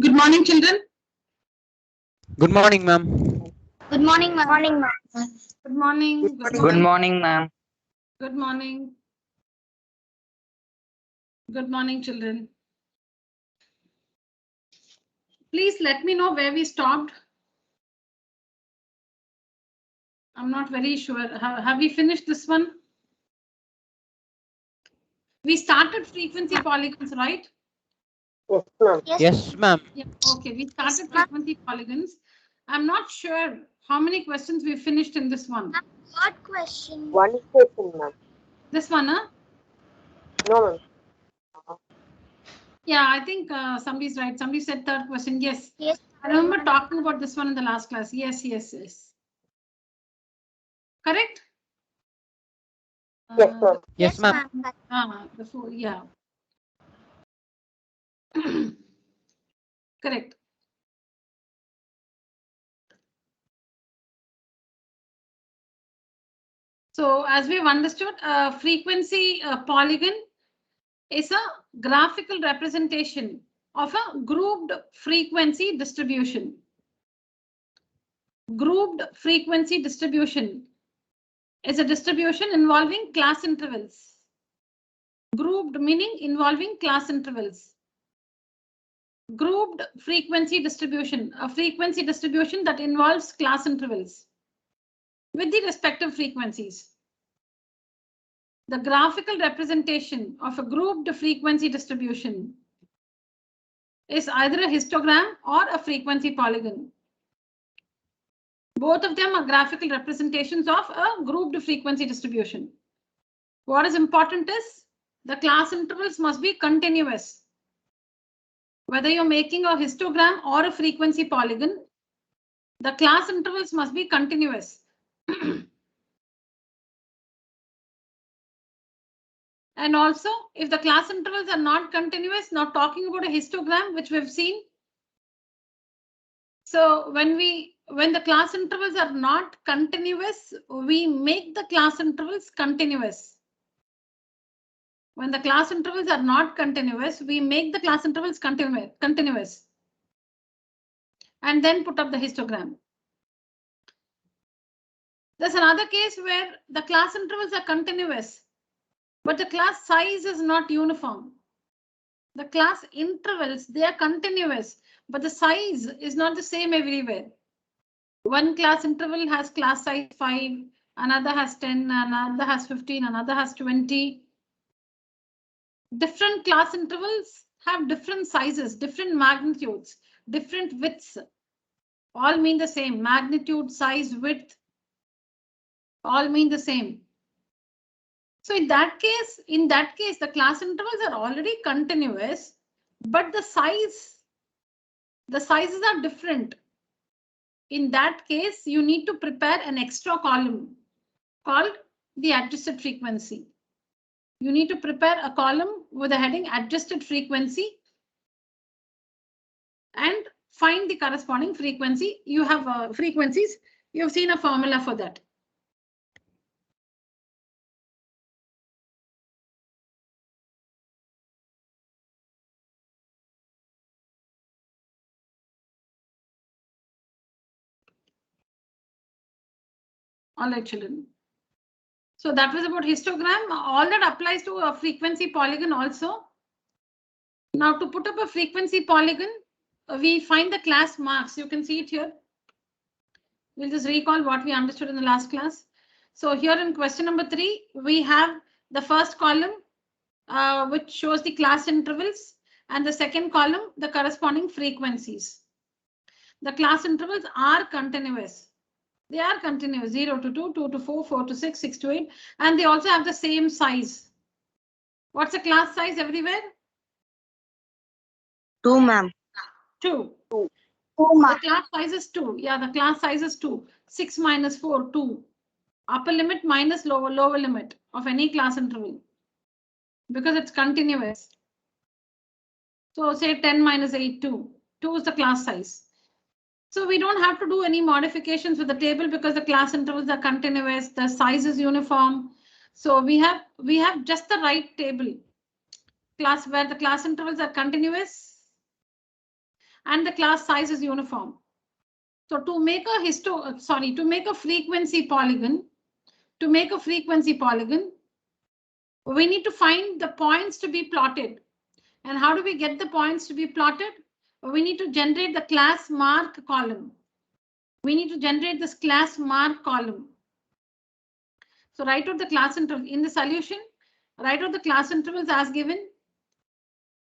Good morning, children. Good morning, ma'am. Good morning, ma'am. Good morning. Good morning, ma'am. Good morning. Good morning, children. Please let me know where we stopped. I'm not very sure. Have we finished this one? We started frequency polygons, right? Yes, ma'am. Yes, ma'am. Yeah. Okay, we started frequency polygons. I'm not sure how many questions we finished in this one. What question? One question, ma'am. This one, huh? No, ma'am. Yeah, I think somebody's right. Somebody said third question. Yes. Yes. I remember talking about this one in the last class. Yes. Correct? Yes, ma'am. Yes, ma'am. Before, yeah. Correct. So as we've understood, frequency polygon is a graphical representation of a grouped frequency distribution. Grouped frequency distribution is a distribution involving class intervals. Grouped meaning involving class intervals. Grouped frequency distribution, a frequency distribution that involves class intervals with the respective frequencies. The graphical representation of a grouped frequency distribution is either a histogram or a frequency polygon. Both of them are graphical representations of a grouped frequency distribution. What is important is the class intervals must be continuous. Whether you're making a histogram or a frequency polygon, the class intervals must be continuous. And also, if the class intervals are not continuous, now talking about a histogram, which we've seen. So when the class intervals are not continuous, we make the class intervals continuous. When the class intervals are not continuous, we make the class intervals continuous. And then put up the histogram. There's another case where the class intervals are continuous, but the class size is not uniform. The class intervals, they are continuous, but the size is not the same everywhere. One class interval has class size 5, another has 10, another has 15, another has 20. Different class intervals have different sizes, different magnitudes, different widths. All mean the same. Magnitude, size, width, all mean the same. So in that case, the class intervals are already continuous, but the sizes are different. In that case, you need to prepare an extra column called the adjusted frequency. You need to prepare a column with a heading adjusted frequency and find the corresponding frequency. You have frequencies. You've seen a formula for that. All right, children. So that was about histogram. All that applies to a frequency polygon also. Now to put up a frequency polygon, we find the class marks. You can see it here. We'll just recall what we understood in the last class. So here in question number 3, we have the first column, which shows the class intervals, and the second column, the corresponding frequencies. The class intervals are continuous. They are continuous, 0 to 2, 2 to 4, 4 to 6, 6 to 8, and they also have the same size. What's the class size everywhere? 2, ma'am. 2. Two, The ma'am. class size is 2. Yeah, the class size is 2. 6 minus 4, 2. Upper limit minus lower limit of any class interval. Because it's continuous. So say 10 minus 8, 2. 2 is the class size. So we don't have to do any modifications with the table because the class intervals are continuous, the size is uniform. So we have just the right table. Class where the class intervals are continuous and the class size is uniform. So to make a frequency polygon, we need to find the points to be plotted. And how do we get the points to be plotted? We need to generate the class mark column. We need to generate this class mark column. So write out the class interval in the solution. Write out the class intervals as given.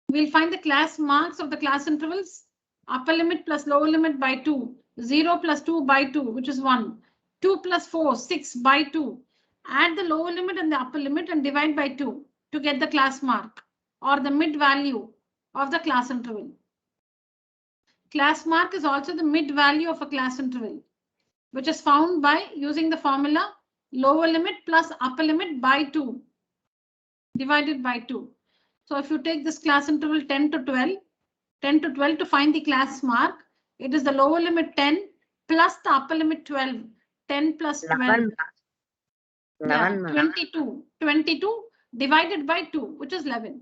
We'll find the class marks of the class intervals. Upper limit plus lower limit by 2. 0 plus 2 by 2, which is 1. 2 plus 4, 6 by 2. Add the lower limit and the upper limit and divide by 2 to get the class mark or the mid value of the class interval. Class mark is also the mid value of a class interval, which is found by using the formula lower limit plus upper limit by 2 divided by 2. So if you take this class interval 10 to 12 to find the class mark, it is the lower limit 10 plus the upper limit 12. 10 plus 12. 22. 22 divided by 2, which is 11.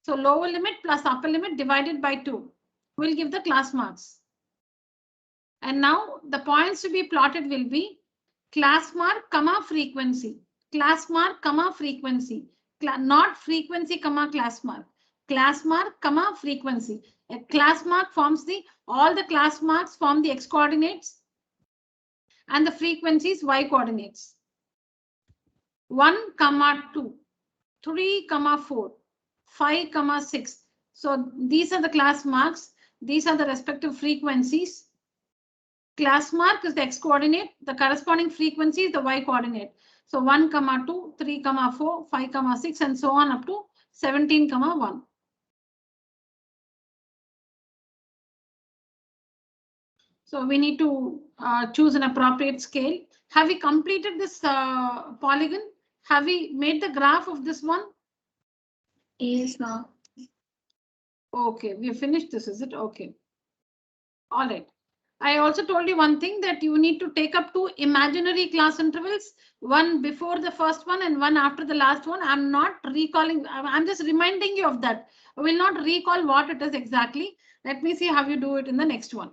So lower limit plus upper limit divided by 2 will give the class marks. And now the points to be plotted will be class mark, comma, frequency. Class mark, comma, frequency. Not frequency, comma, class mark. Class mark, comma, frequency. A class mark forms all the class marks form the x coordinates and the frequencies y coordinates. 1, 2, 3, 4, 5, 6. So these are the class marks. These are the respective frequencies. Class mark is the x coordinate. The corresponding frequency is the y coordinate. So 1, 2, 3, 4, 5, 6, and so on up to 17, 1. So we need to choose an appropriate scale. Have we completed this polygon? Have we made the graph of this one? Yes, ma'am. Okay, we have finished this, is it? Okay. All right. I also told you one thing, that you need to take up 2 imaginary class intervals, one before the first one and one after the last one. I'm not recalling, I'm just reminding you of that. I will not recall what it is exactly. Let me see how you do it in the next one.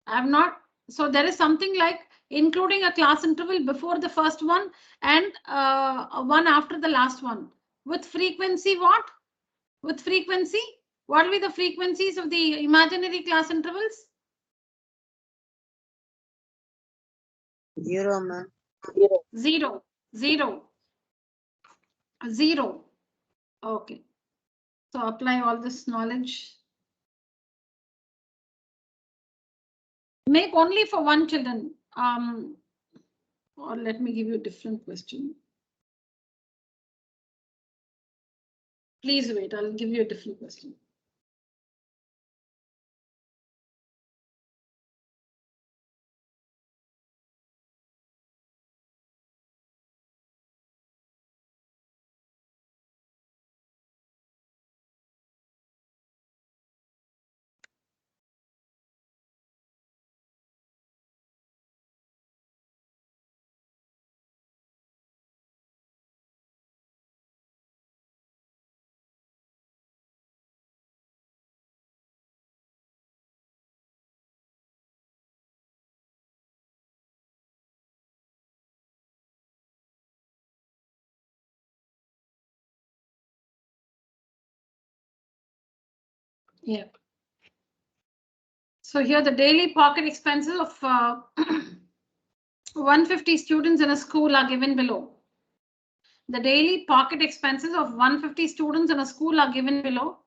I'm not, so there is something like including a class interval before the first one and one after the last one. With frequency, what? With frequency, what will be the frequencies of the imaginary class intervals? 0, ma'am. 0, 0, 0. Okay. So apply all this knowledge. Make only for one children. Or let me give you a different question. Please wait, I'll give you a different question. Yeah. So here the daily pocket expenses of 150 students in a school are given below. The daily pocket expenses of 150 students in a school are given below.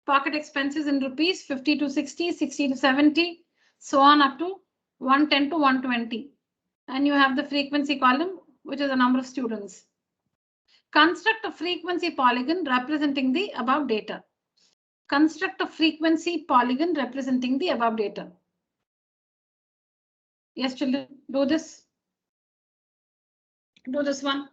Pocket expenses in rupees 50 to 60, 60 to 70, so on up to 110 to 120. And you have the frequency column, which is the number of students. Construct a frequency polygon representing the above data. Construct a frequency polygon representing the above data. Yes, children, do this. Do this one.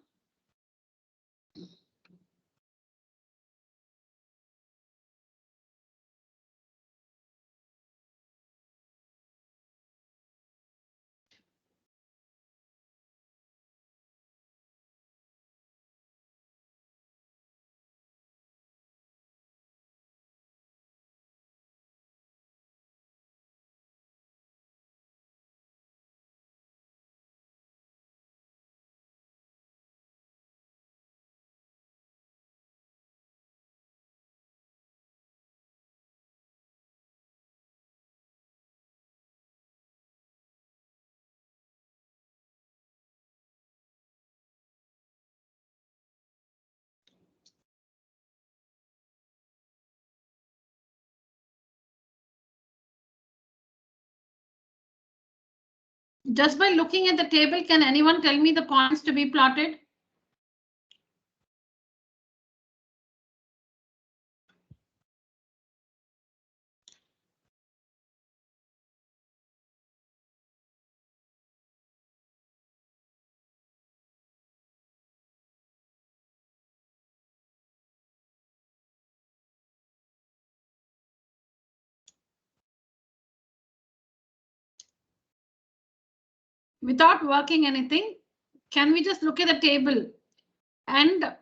Just by looking at the table, can anyone tell me the points to be plotted? Without working anything, can we just look at the table and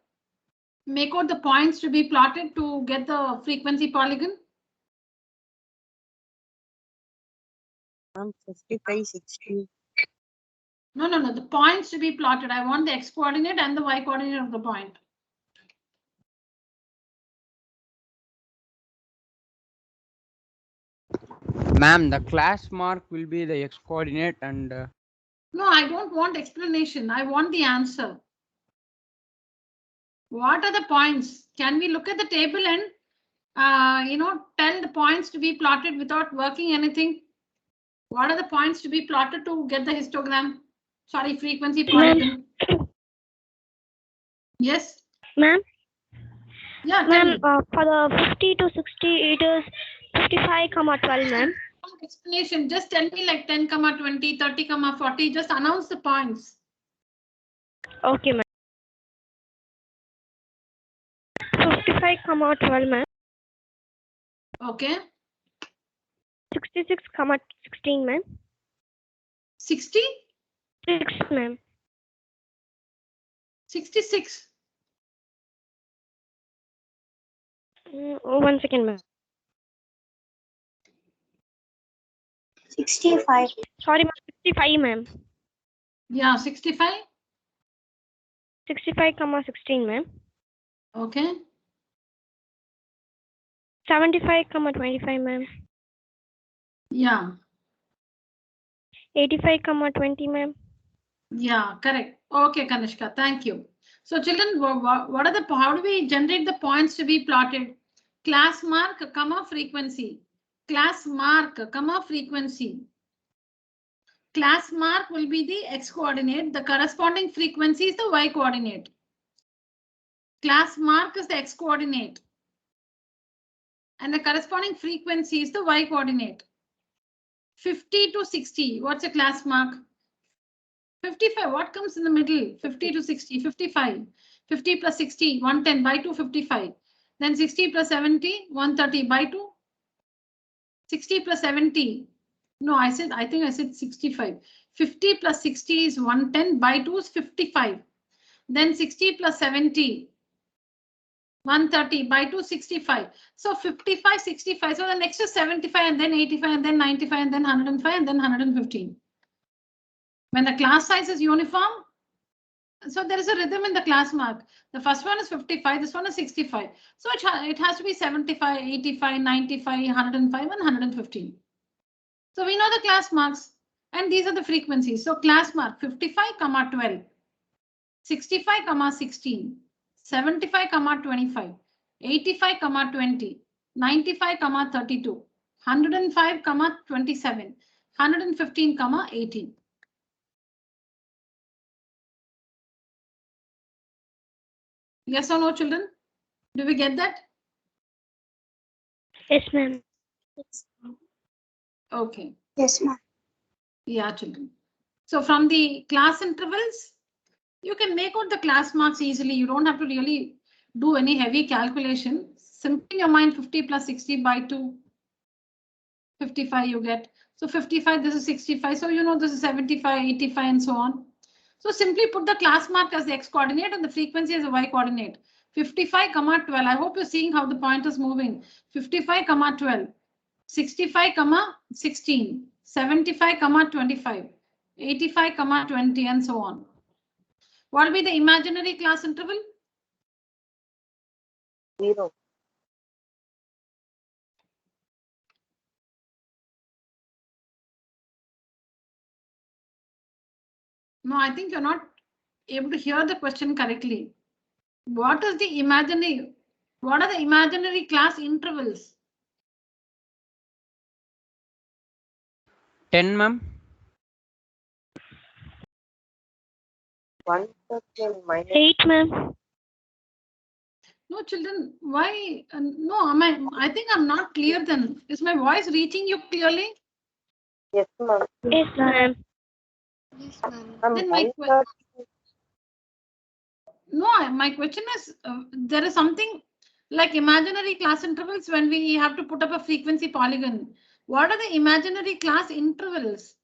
make out the points to be plotted to get the frequency polygon? 55, 60. No. The points to be plotted. I want the x coordinate and the y coordinate of the point. Ma'am, the class mark will be the x coordinate and No, I don't want explanation. I want the answer. What are the points? Can we look at the table and tell the points to be plotted without working anything? What are the points to be plotted to get the histogram? Sorry, frequency polygon. Yes. Ma'am, Yeah. ma'am, for the 50 to 60, it is 55, 12, ma'am. Explanation. Just tell me like 10, 20, 30, 40. Just announce the points. Okay, ma'am. 55, 12, ma'am. Okay. 66, 16, ma'am. 60? 6, ma'am. 66. 1 second, ma'am. 65. Sorry, ma'am. 65, ma'am. Yeah, 65. 65, 16, ma'am. Okay. 75, 25, ma'am. Yeah. 85, 20, ma'am. Yeah, correct. Okay, Kanishka, thank you. So children, what are the, how do we generate the points to be plotted? Class mark, frequency. Class mark, frequency. Class mark will be the x coordinate. The corresponding frequency is the y coordinate. Class mark is the x coordinate. And the corresponding frequency is the y coordinate. 50 to 60, what's a class mark? 55, what comes in the middle? 50 to 60, 55. 50 plus 60, 110 by 2, 55. Then 60 plus 70, 130 by 2. 60 plus 70. No, I think I said 65. 50 plus 60 is 110 by 2 is 55. Then 60 plus 70. 130 by 2, 65. So 55, 65. So the next is 75 and then 85 and then 95 and then 105 and then 115. When the class size is uniform, so there is a rhythm in the class mark. The first one is 55, this one is 65. So it has to be 75, 85, 95, 105 and 115. So we know the class marks and these are the frequencies. So class mark 55, 12, 65, 16, 75, 25, 85, 20, 95, 32, 105, 27, 115, 18. Yes or no, children? Do we get that? Yes, ma'am. Okay. Yes, ma'am. Yeah, children. So from the class intervals, you can make out the class marks easily. You don't have to really do any heavy calculation. Simply in your mind 50 plus 60 by 2. 55 you get. So 55, this is 65. So you know this is 75, 85 and so on. So simply put the class mark as the x coordinate and the frequency as a y coordinate. 55, 12. I hope you're seeing how the point is moving. 55, 12. 65, 16. 75, 25. 85, 20 and so on. What will be the imaginary class interval? 0. No, I think you're not able to hear the question correctly. What is the imaginary? What are the imaginary class intervals? 10, ma'am. 130 and minus 8, ma'am. No, children, why? No, I think I'm not clear then. Is my voice reaching you clearly? yes, ma'am. Yes, ma'am. Then my 130 No, my question is, there is something like imaginary class intervals when we have to put up a frequency polygon. What are the imaginary class intervals?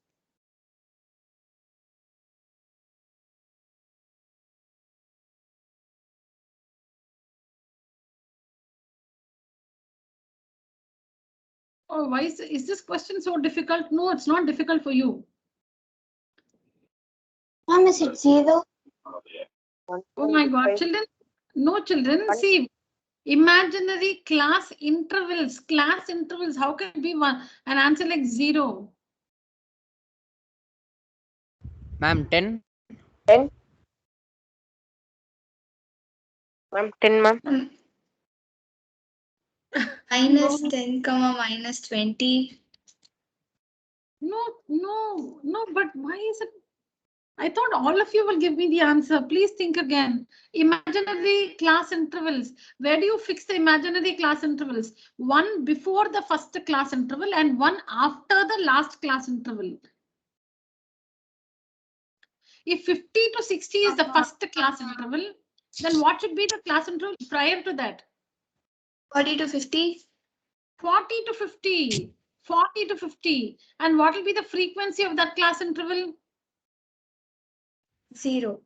Oh, why is this question so difficult? No, it's not difficult for you. Ma'am, is it 0? Oh my God, children. No, children. See, imaginary class intervals. Class intervals. How can it be an answer like 0? Ma'am, 10. 10. Ma'am, 10, ma'am. Minus 10, comma minus 20. No, but why is it? I thought all of you will give me the answer. Please think again. Imaginary class intervals. Where do you fix the imaginary class intervals? One before the first class interval and one after the last class interval. If 50 to 60 is the first class interval, then what should be the class interval prior to that? 40 to 50. 40 to 50. 40 to 50. And what will be the frequency of that class interval? 0.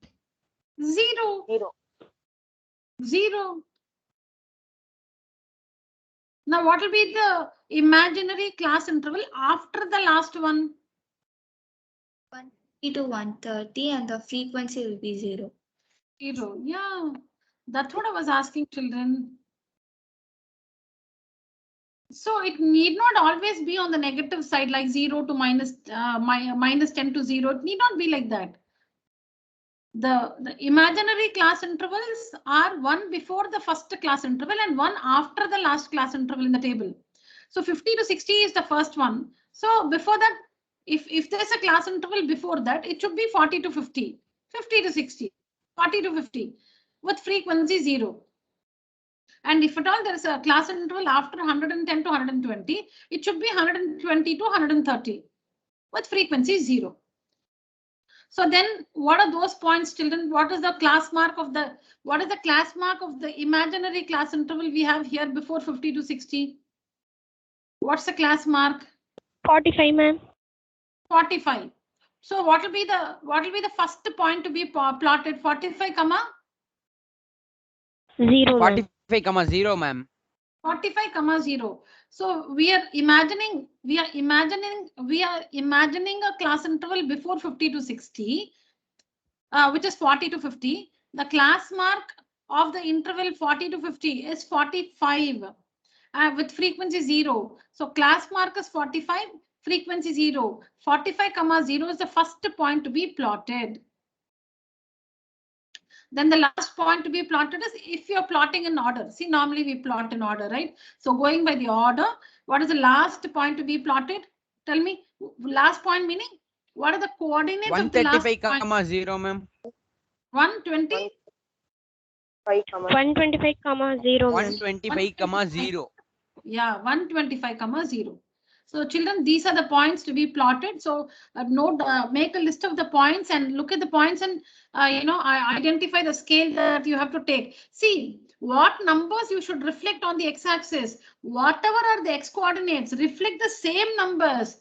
0. 0. 0. Now, what will be the imaginary class interval after the last one? 130 to 130, and the frequency will be 0. 0. Yeah, that's what I was asking, children. So it need not always be on the negative side, like 0 to minus 10 to 0. It need not be like that. The imaginary class intervals are one before the first class interval and one after the last class interval in the table. So 50 to 60 is the first one. So before that, if there's a class interval before that, it should be 40 to 50, 50 to 60, 40 to 50 with frequency 0. And if at all there is a class interval after 110 to 120, it should be 120 to 130 with frequency 0. So then what are those points, children? What is the class mark of the imaginary class interval we have here before 50 to 60? What's the class mark? 45, ma'am. 45. So what will be the first point to be plotted? 45 comma 0, ma'am. 45 comma 0, ma'am. 45 comma 0. So we are imagining a class interval before 50 to 60, which is 40 to 50. The class mark of the interval 40 to 50 is 45 with frequency 0. So class mark is 45, frequency 0. 45 comma 0 is the first point to be plotted. Then the last point to be plotted is if you're plotting in order. See, normally we plot in order, right? So going by the order, what is the last point to be plotted? Tell me, last point meaning, what are the coordinates of the last 135 point? comma 0, ma'am. 120? 125, comma 0, ma'am. 125 comma 0. Yeah, 125 comma 0. So children, these are the points to be plotted. So make a list of the points and look at the points and identify the scale that you have to take. See what numbers you should reflect on the x-axis. Whatever are the x coordinates, reflect the same numbers.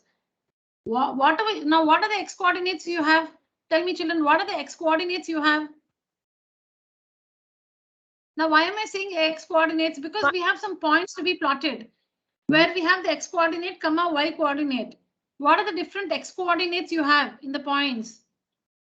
Whatever. Now, what are the x coordinates you have? Tell me, children, what are the x coordinates you have? Now, why am I saying x coordinates? Because we have some points to be plotted where we have the x coordinate comma y coordinate. What are the different x coordinates you have in the points?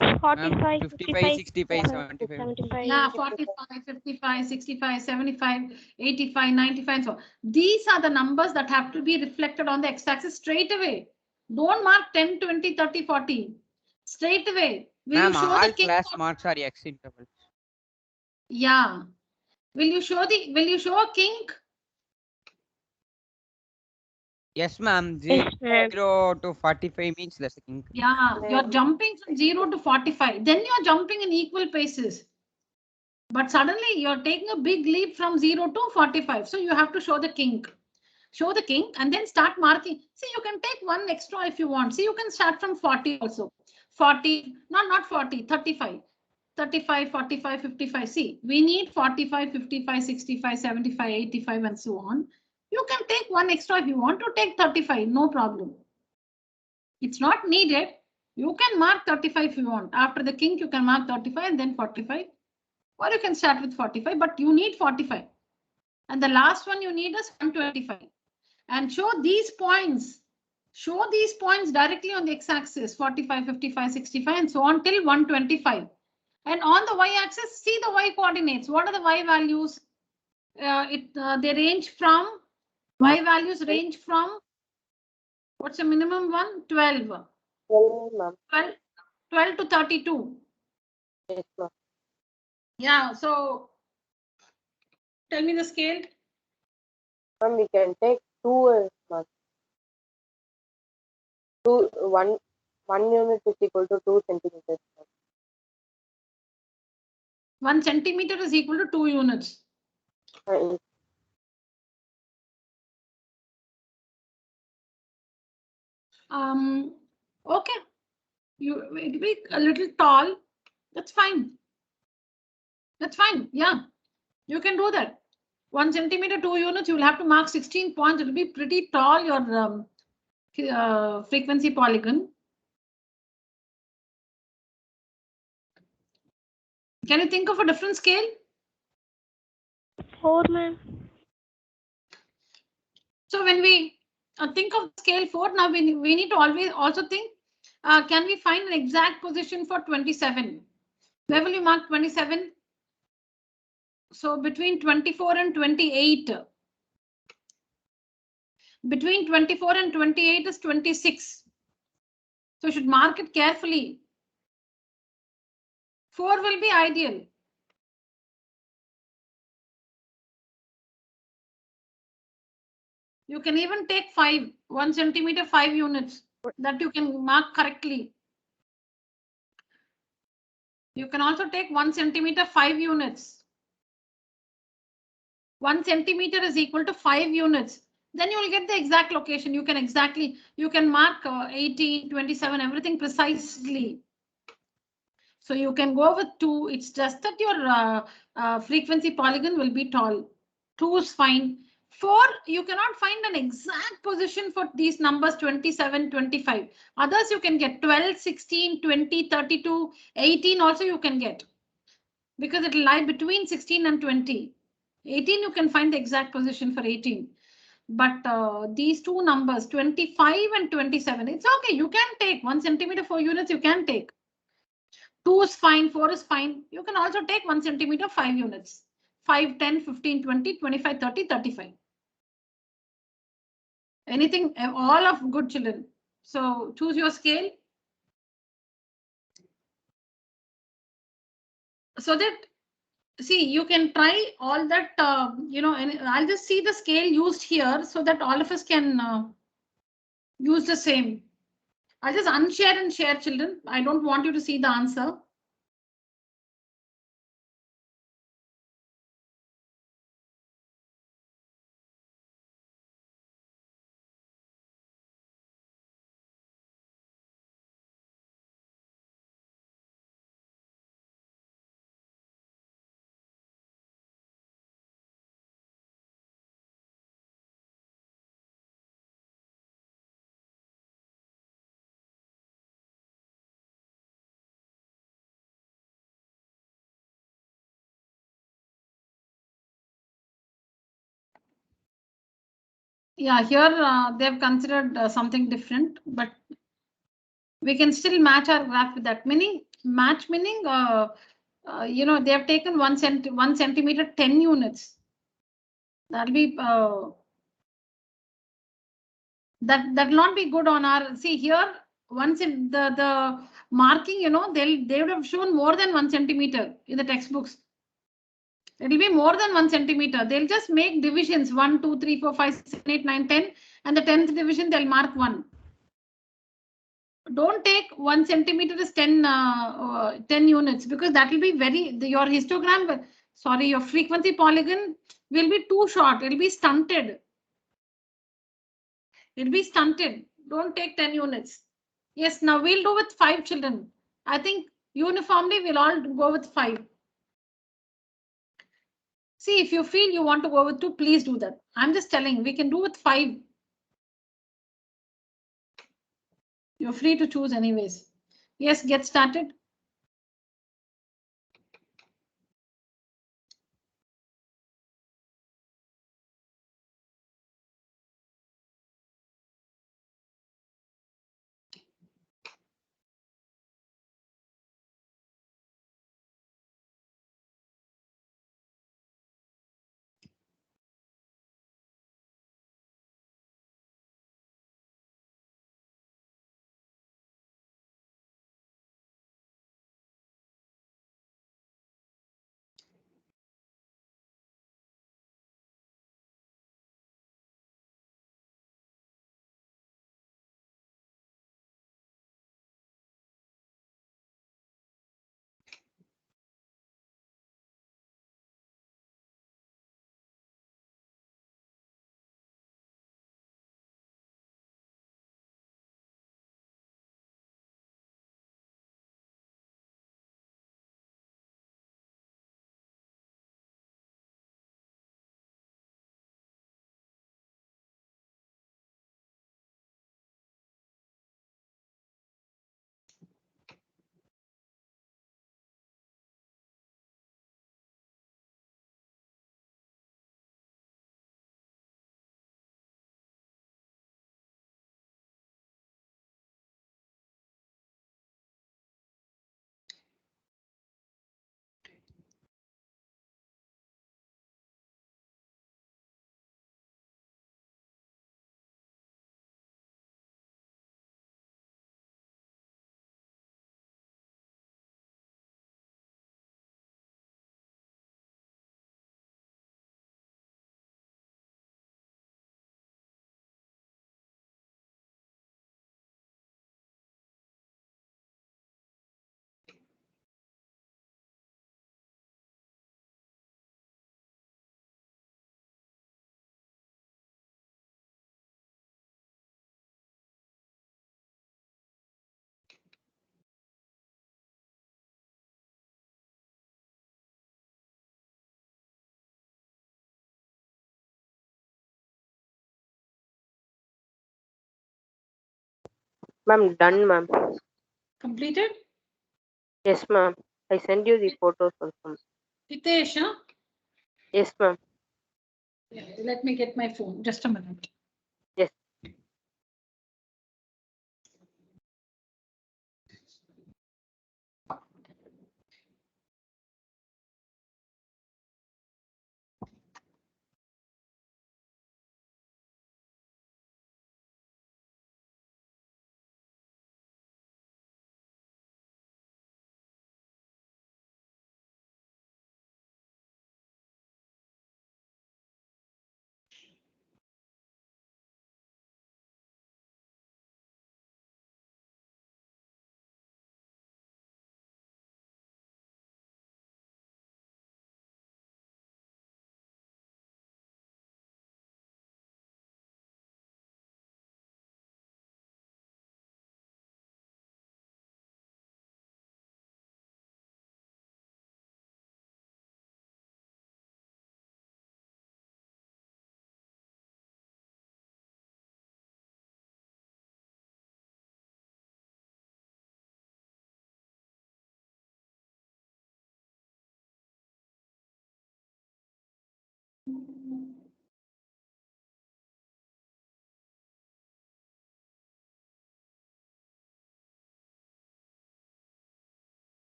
45, 55, 65, 75. 75. Yeah, 45, 55, 65, 75, 85, 95, and so on. These are the numbers that have to be reflected on the x-axis straight away. Don't mark 10, 20, 30, 40. Straight away. Will you Ma'am, show all the king? class marks are x intervals. Yeah. Will you show a kink? Yes, ma'am. Yes, ma'am. 0 to 45 means that's the kink. Yeah, you're jumping from 0 to 45. Then you're jumping in equal paces. But suddenly you're taking a big leap from 0 to 45. So you have to show the kink. Show the kink and then start marking. See, you can take one extra if you want. See, you can start from 40 also. 40, not 40, 35. 35, 45, 55. See, we need 45, 55, 65, 75, 85 and so on. You can take one extra if you want to take 35, no problem. It's not needed. You can mark 35 if you want. After the kink, you can mark 35 and then 45. Or you can start with 45, but you need 45. And the last one you need is 125. And show these points. Show these points directly on the x-axis, 45, 55, 65, and so on till 125. And on the y-axis, see the y coordinates. What are the y values? They range from, y values range from, what's the minimum one? 12. 12, ma'am. 12 to 32. Yes, ma'am. Yeah, so tell me the scale. Ma'am, we can take 2 ma'am. 1 unit is equal to 2 centimeters. 1 centimeter is equal to 2 units. Ma'am. Okay. It'll be a little tall. That's fine. That's fine. Yeah, you can do that. 1 centimeter, 2 units, you will have to mark 16 points. It will be pretty tall, your frequency polygon. Can you think of a different scale? 4, ma'am. So when we think of scale 4, now we need to always also think, can we find an exact position for 27? Where will you mark 27? So between 24 and 28. Between 24 and 28 is 26. So you should mark it carefully. 4 will be ideal. You can even take 5, 1 centimeter, 5 units that you can mark correctly. You can also take 1 centimeter, 5 units. 1 centimeter is equal to 5 units. Then you will get the exact location. You can mark 18, 27, everything precisely. So you can go with 2. It's just that your frequency polygon will be tall. 2 is fine. 4, you cannot find an exact position for these numbers 27, 25. Others you can get 12, 16, 20, 32, 18 also you can get. Because it will lie between 16 and 20. 18 you can find the exact position for 18. But these two numbers 25 and 27, it's okay. You can take 1 centimeter, 4 units you can take. 2 is fine, 4 is fine. You can also take 1 centimeter, 5 units. 5, 10, 15, 20, 25, 30, 35. Anything, all of good children. So choose your scale. So that, see, you can try all that, and I'll just see the scale used here so that all of us can use the same. I'll just unshare and share, children. I don't want you to see the answer. Yeah, here they've considered something different, but we can still match our graph with that. Meaning, they have taken 1 centimeter, 10 units. That'll be that will not be good on our. See here, once in the marking, they would have shown more than 1 centimeter in the textbooks. It will be more than 1 centimeter. They'll just make divisions 1, 2, 3, 4, 5, 6, 7, 8, 9, 10. and the 10th division they'll mark 1. Don't take 1 centimeter is 10 units, because that will be your histogram, sorry, your frequency polygon will be too short. It'll be stunted. Don't take 10 units. Yes, now we'll do with 5 children. I think uniformly we'll all go with 5. See, if you feel you want to go with 2, please do that. I'm just telling, we can do with 5. You're free to choose anyways. Yes, get started. Ma'am, done, ma'am. Completed? Yes, ma'am. I send you the photos also. Hitesh, huh? Yes, ma'am. Yeah, let me get my phone. Just a minute. Yes.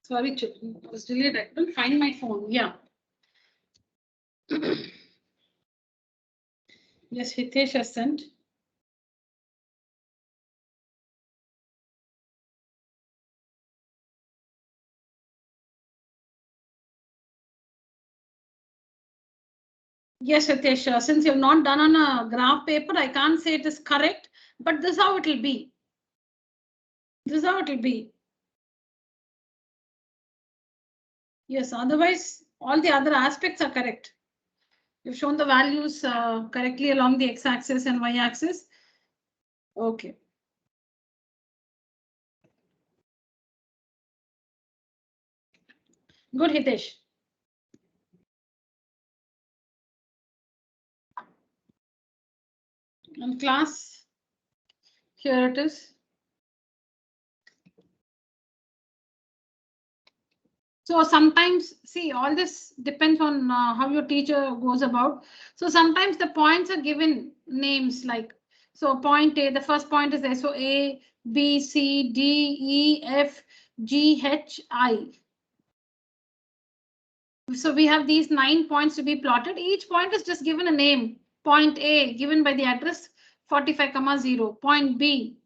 Sorry, children, I was delayed. I couldn't find my phone. Yeah. Yes, Hitesh has sent. Yes, Hitesh, since you've not done on a graph paper, I can't say it is correct, but this is how it will be. This is how it will be. Yes, otherwise, all the other aspects are correct. You've shown the values correctly along the x-axis and y-axis. Okay. Good, Hitesh. And class, here it is. So sometimes, see, all this depends on how your teacher goes about. So sometimes the points are given names like, so point A, the first point is there. So A, B, C, D, E, F, G, H, I. So we have these 9 points to be plotted. Each point is just given a name. Point A given by the address 45,0. Point B.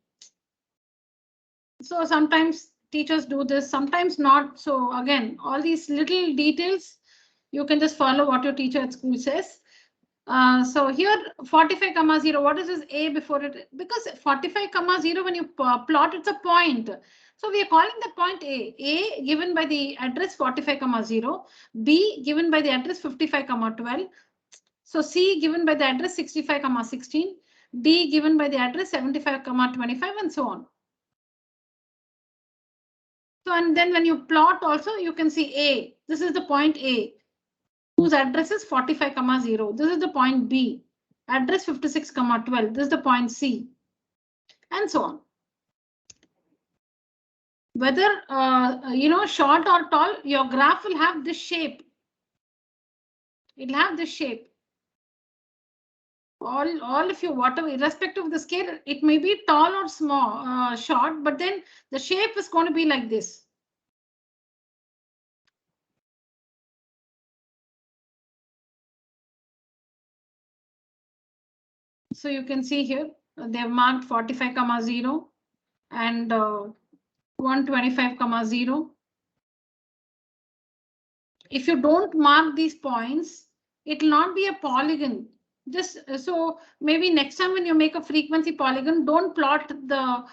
So sometimes teachers do this, sometimes not. So again, all these little details, you can just follow what your teacher at school says. So here 45,0, what is this A before it? Because 45,0, when you plot, it's a point. So we are calling that point A. A given by the address 45,0, B given by the address 55,12. So C given by the address 65,16, D given by the address 75,25, and so on. So and then when you plot also, you can see A. This is the point A, whose address is 45,0. This is the point B, address 56,12. This is the point C, and so on. Whether short or tall, your graph will have this shape. It'll have this shape. All of you, whatever, irrespective of the scale, it may be tall or small, short, but then the shape is going to be like this. So you can see here, they've marked 45,0 and 125,0. If you don't mark these points, it will not be a polygon. Just so maybe next time when you make a frequency polygon, don't plot the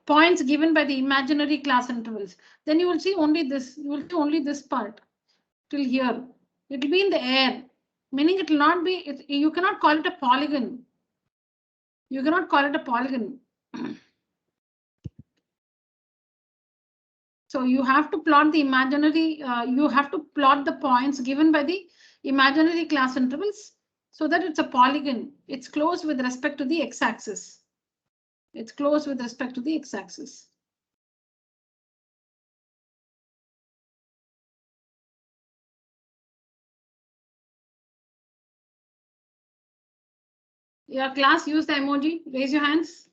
points given by the imaginary class intervals. Then you will see only this. You will see only this part till here. It will be in the air, meaning it will not be. You cannot call it a polygon. You cannot call it a polygon. So you have to plot the imaginary, you have to plot the points given by the imaginary class intervals so that it's a polygon. It's closed with respect to the x-axis. It's closed with respect to the x-axis. Your class, use the emoji. Raise your hands.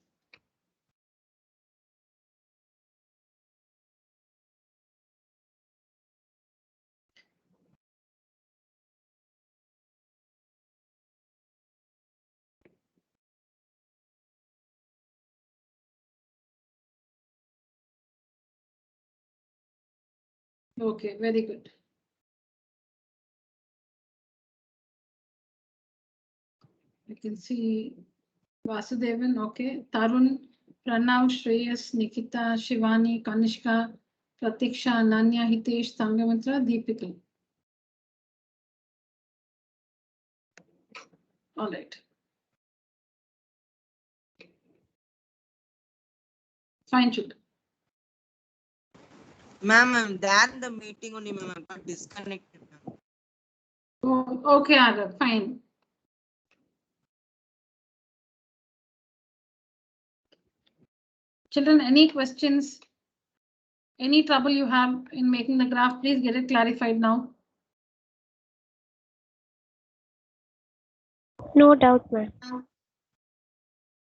Okay, very good. I can see Vasudevan, okay. Tarun, Pranav, Shreyas, Nikita, Shivani, Kanishka, Pratiksha, Ananya, Hitesh, Sangamitra, Deepika. All right. Fine, children. Ma'am, I'm there in the meeting only, ma'am. I got disconnected, ma'am. Oh, okay, Arab, fine. Children, any questions? Any trouble you have in making the graph, please get it clarified now. No doubt, ma'am.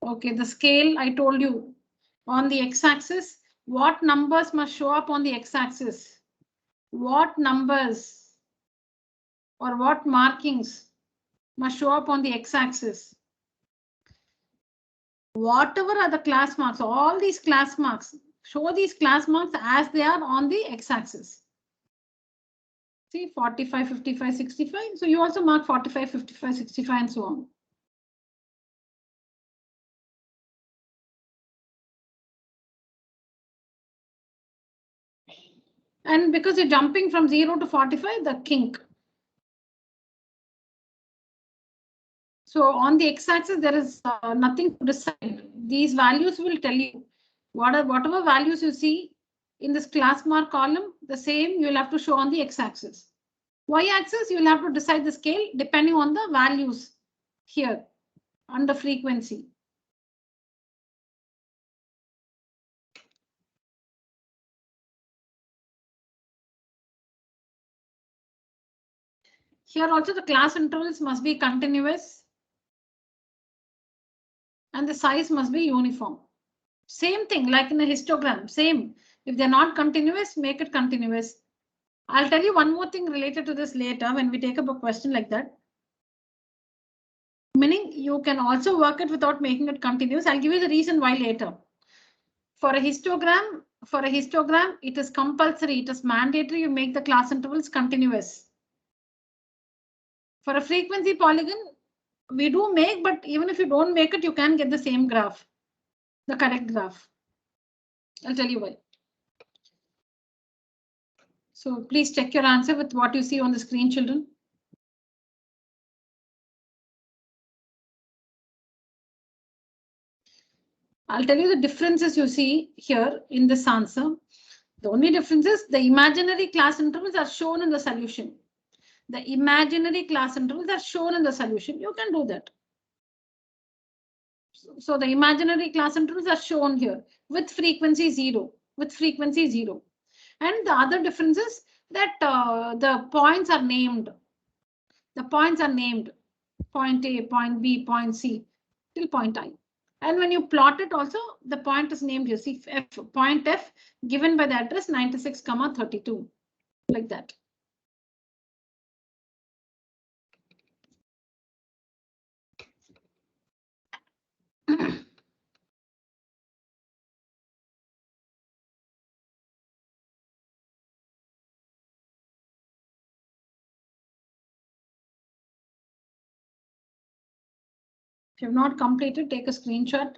Okay, the scale I told you on the x-axis, what numbers must show up on the x-axis? What numbers or what markings must show up on the x-axis? Whatever are the class marks, all these class marks, show these class marks as they are on the x-axis. See, 45, 55, 65. So you also mark 45, 55, 65 and so on. And because you're jumping from 0 to 45, the kink. So on the x-axis, there is nothing to decide. These values will tell you whatever values you see in this class mark column, the same you'll have to show on the x-axis. Y-axis, you'll have to decide the scale depending on the values here under frequency. Here also the class intervals must be continuous and the size must be uniform. Same thing like in a histogram, same. If they're not continuous, make it continuous. I'll tell you one more thing related to this later when we take up a question like that. Meaning you can also work it without making it continuous. I'll give you the reason why later. For a histogram, it is compulsory, it is mandatory you make the class intervals continuous. For a frequency polygon, we do make, but even if you don't make it, you can get the same graph, the correct graph. I'll tell you why. So please check your answer with what you see on the screen, children. I'll tell you the differences you see here in this answer. The only difference is the imaginary class intervals are shown in the solution. The imaginary class intervals are shown in the solution. You can do that. So the imaginary class intervals are shown here with frequency 0, with frequency 0. And the other difference is that the points are named. The points are named. Point A, point B, point C, till point I. And when you plot it also, the point is named, you see, F, point F given by the address 96, 32, like that. If you have not completed, take a screenshot.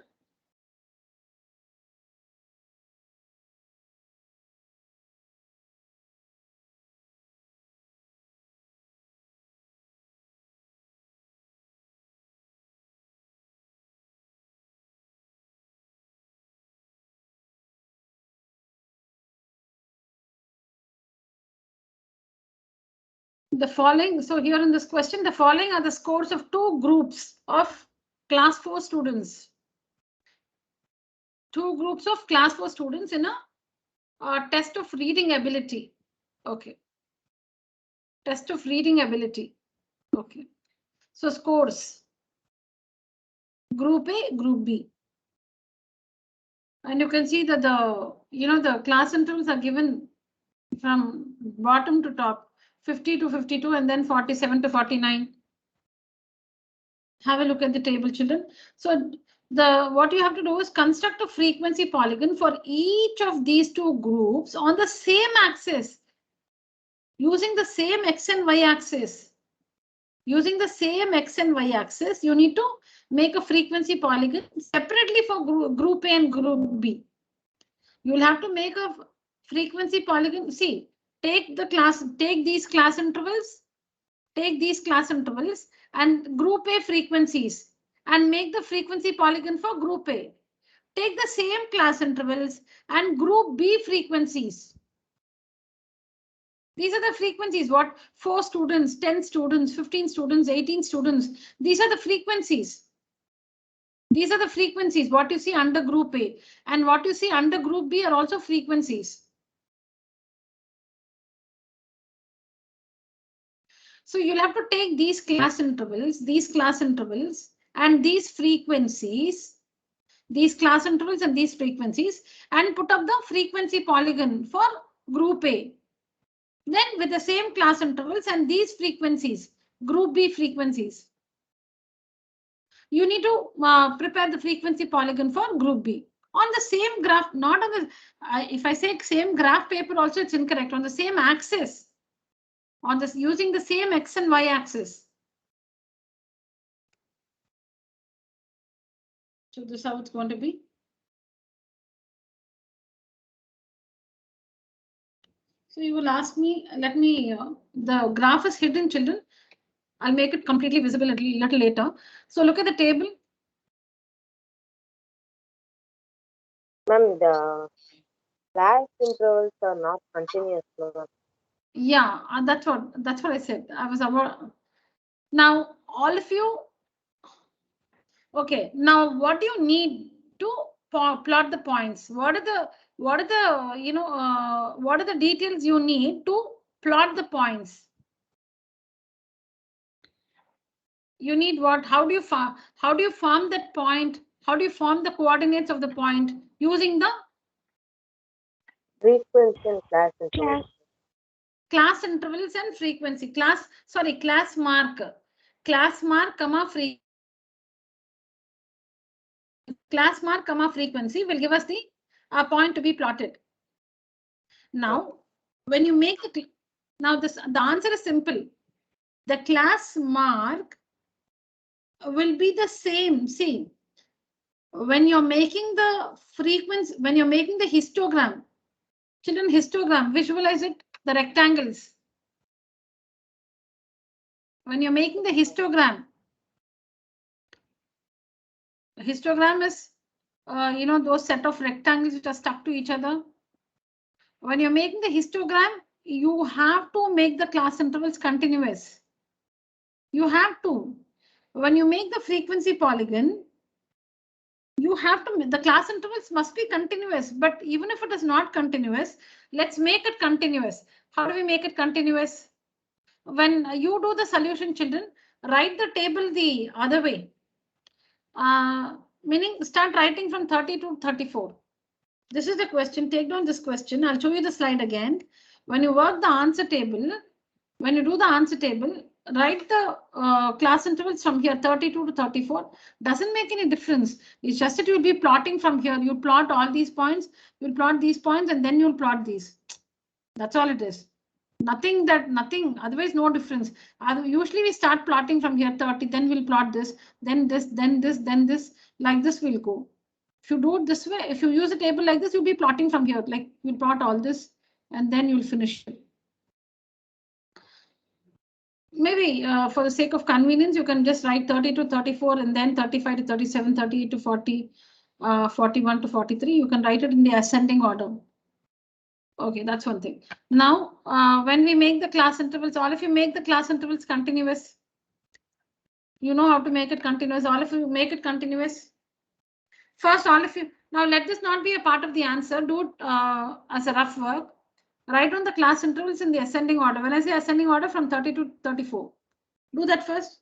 The following, so here in this question, the following are the scores of two groups of class 4 students. Two groups of class 4 students in a test of reading ability. Okay. Test of reading ability. Okay. So scores. Group A, Group B. And you can see that the class intervals are given from bottom to top, 50 to 52 and then 47 to 49. Have a look at the table, children. So what you have to do is construct a frequency polygon for each of these two groups on the same axis, using the same x and y axis. Using the same x and y axis, you need to make a frequency polygon separately for group A and group B. You'll have to make a frequency polygon. See, take these class intervals, and group A frequencies and make the frequency polygon for group A. Take the same class intervals and group B frequencies. These are the frequencies, what 4 students, 10 students, 15 students, 18 students. These are the frequencies. These are the frequencies, what you see under group A and what you see under group B are also frequencies. So you'll have to take these class intervals and these frequencies these class intervals and these frequencies, and put up the frequency polygon for group A. Then with the same class intervals and these frequencies, group B frequencies, you need to prepare the frequency polygon for group B. On the same graph, not on the, if I say same graph paper also, it's incorrect. On the same axis, on this, using the same X and Y axis. So this is how it's going to be. So you will ask me, let me, the graph is hidden, children. I'll make it completely visible a little later. So look at the table. Ma'am, the class intervals are not continuous, ma'am. Yeah, that's what I said. I was about. Now all of you. Okay, now what do you need to plot the points? What are the what are the details you need to plot the points? You need what? How do you form that point? How do you form the coordinates of the point using the Frequency and class intervals. class intervals and frequency? Class mark, comma class mark, comma frequency will give us the point to be plotted. Now, when you make the the answer is simple. The class mark will be the same. See, when you're making the frequency, when you're making the histogram, children, histogram, visualize it, the rectangles. When you're making the histogram is, those set of rectangles which are stuck to each other. When you're making the histogram, you have to make the class intervals continuous. You have to. When you make the frequency polygon, you have to, the class intervals must be continuous, but even if it is not continuous, let's make it continuous. How do we make it continuous? When you do the solution, children, write the table the other way. Meaning start writing from 30 to 34. This is the question. Take down this question. I'll show you the slide again. When you work the answer table, when you do the answer table, write the class intervals from here 32 to 34. Doesn't make any difference. It's just that you'll be plotting from here. You plot all these points, you'll plot these points, and then you'll plot these. That's all it is. Nothing, otherwise no difference. Usually we start plotting from here 30, then we'll plot this, then this, then this, then this, like this will go. If you do it this way, if you use a table like this, you'll be plotting from here, like you'll plot all this, and then you'll finish it. Maybe for the sake of convenience, you can just write 30 to 34 and then 35 to 37, 38 to 40, 41 to 43. You can write it in the ascending order. Okay, that's one thing. Now, when we make the class intervals, all of you make the class intervals continuous. You know how to make it continuous. All of you make it continuous. First, all of you. Now, let this not be a part of the answer. Do it as a rough work. Write down the class intervals in the ascending order. When I say ascending order, from 30 to 34. Do that first.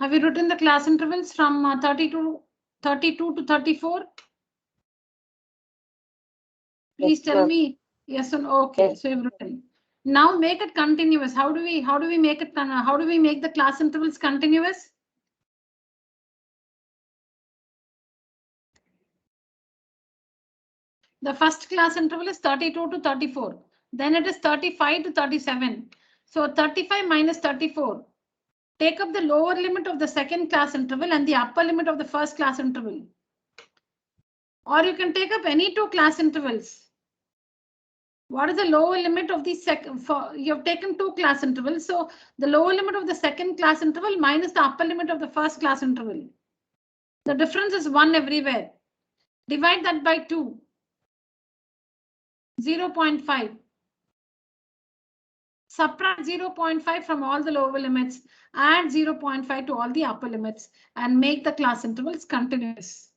Have you written the class intervals from 32 to 34? Please Yes, tell ma'am. me yes or no. Okay, Yes. so you've written. Now make it continuous. How do we make it? How do we make the class intervals continuous? The first class interval is 32 to 34. Then it is 35 to 37. So 35 minus 34. Take up the lower limit of the second class interval and the upper limit of the first class interval. Or you can take up any two class intervals. What is the lower limit of the second? You have taken two class intervals. So the lower limit of the second class interval minus the upper limit of the first class interval. The difference is 1 everywhere. Divide that by 2. 0.5. Subtract 0.5 from all the lower limits, add 0.5 to all the upper limits, and make the class intervals continuous.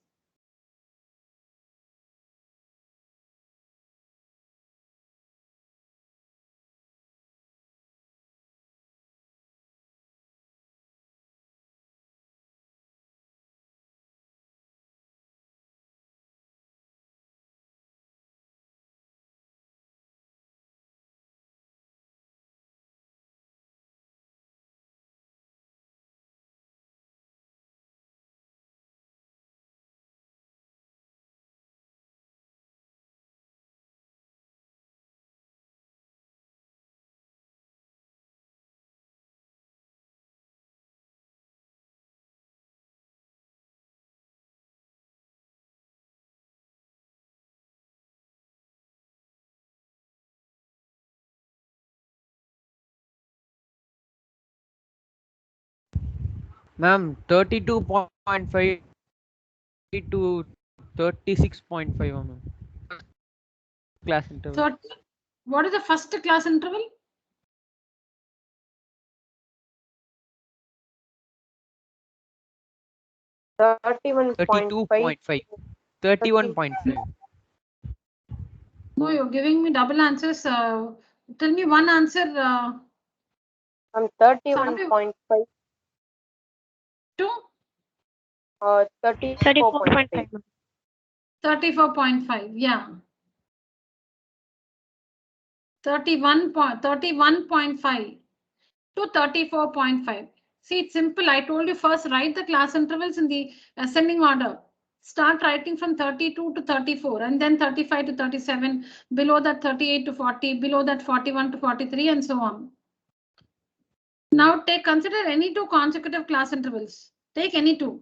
Ma'am, 32.5 to 36.5, ma'am. Class interval. 30. What is the first class interval? $31.5. 32.5. 31.5. No, you're giving me double answers. Tell me one answer. 31.5 To 34.5. 34.5. 34.5. Yeah. 31.5 to 34.5. See, it's simple. I told you first write the class intervals in the ascending order. Start writing from 32 to 34 and then 35 to 37, below that 38 to 40, below that 41 to 43 and so on. Now consider any two consecutive class intervals. Take any two.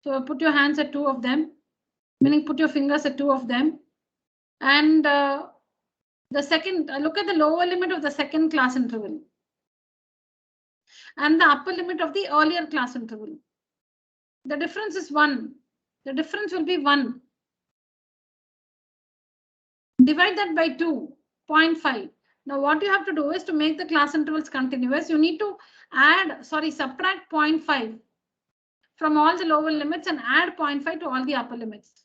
So put your hands at two of them, meaning put your fingers at two of them. And the second, look at the lower limit of the second class interval and the upper limit of the earlier class interval. The difference is 1. The difference will be 1. Divide that by 2.5. Now what you have to do is to make the class intervals continuous, you need to subtract 0.5 from all the lower limits and add 0.5 to all the upper limits.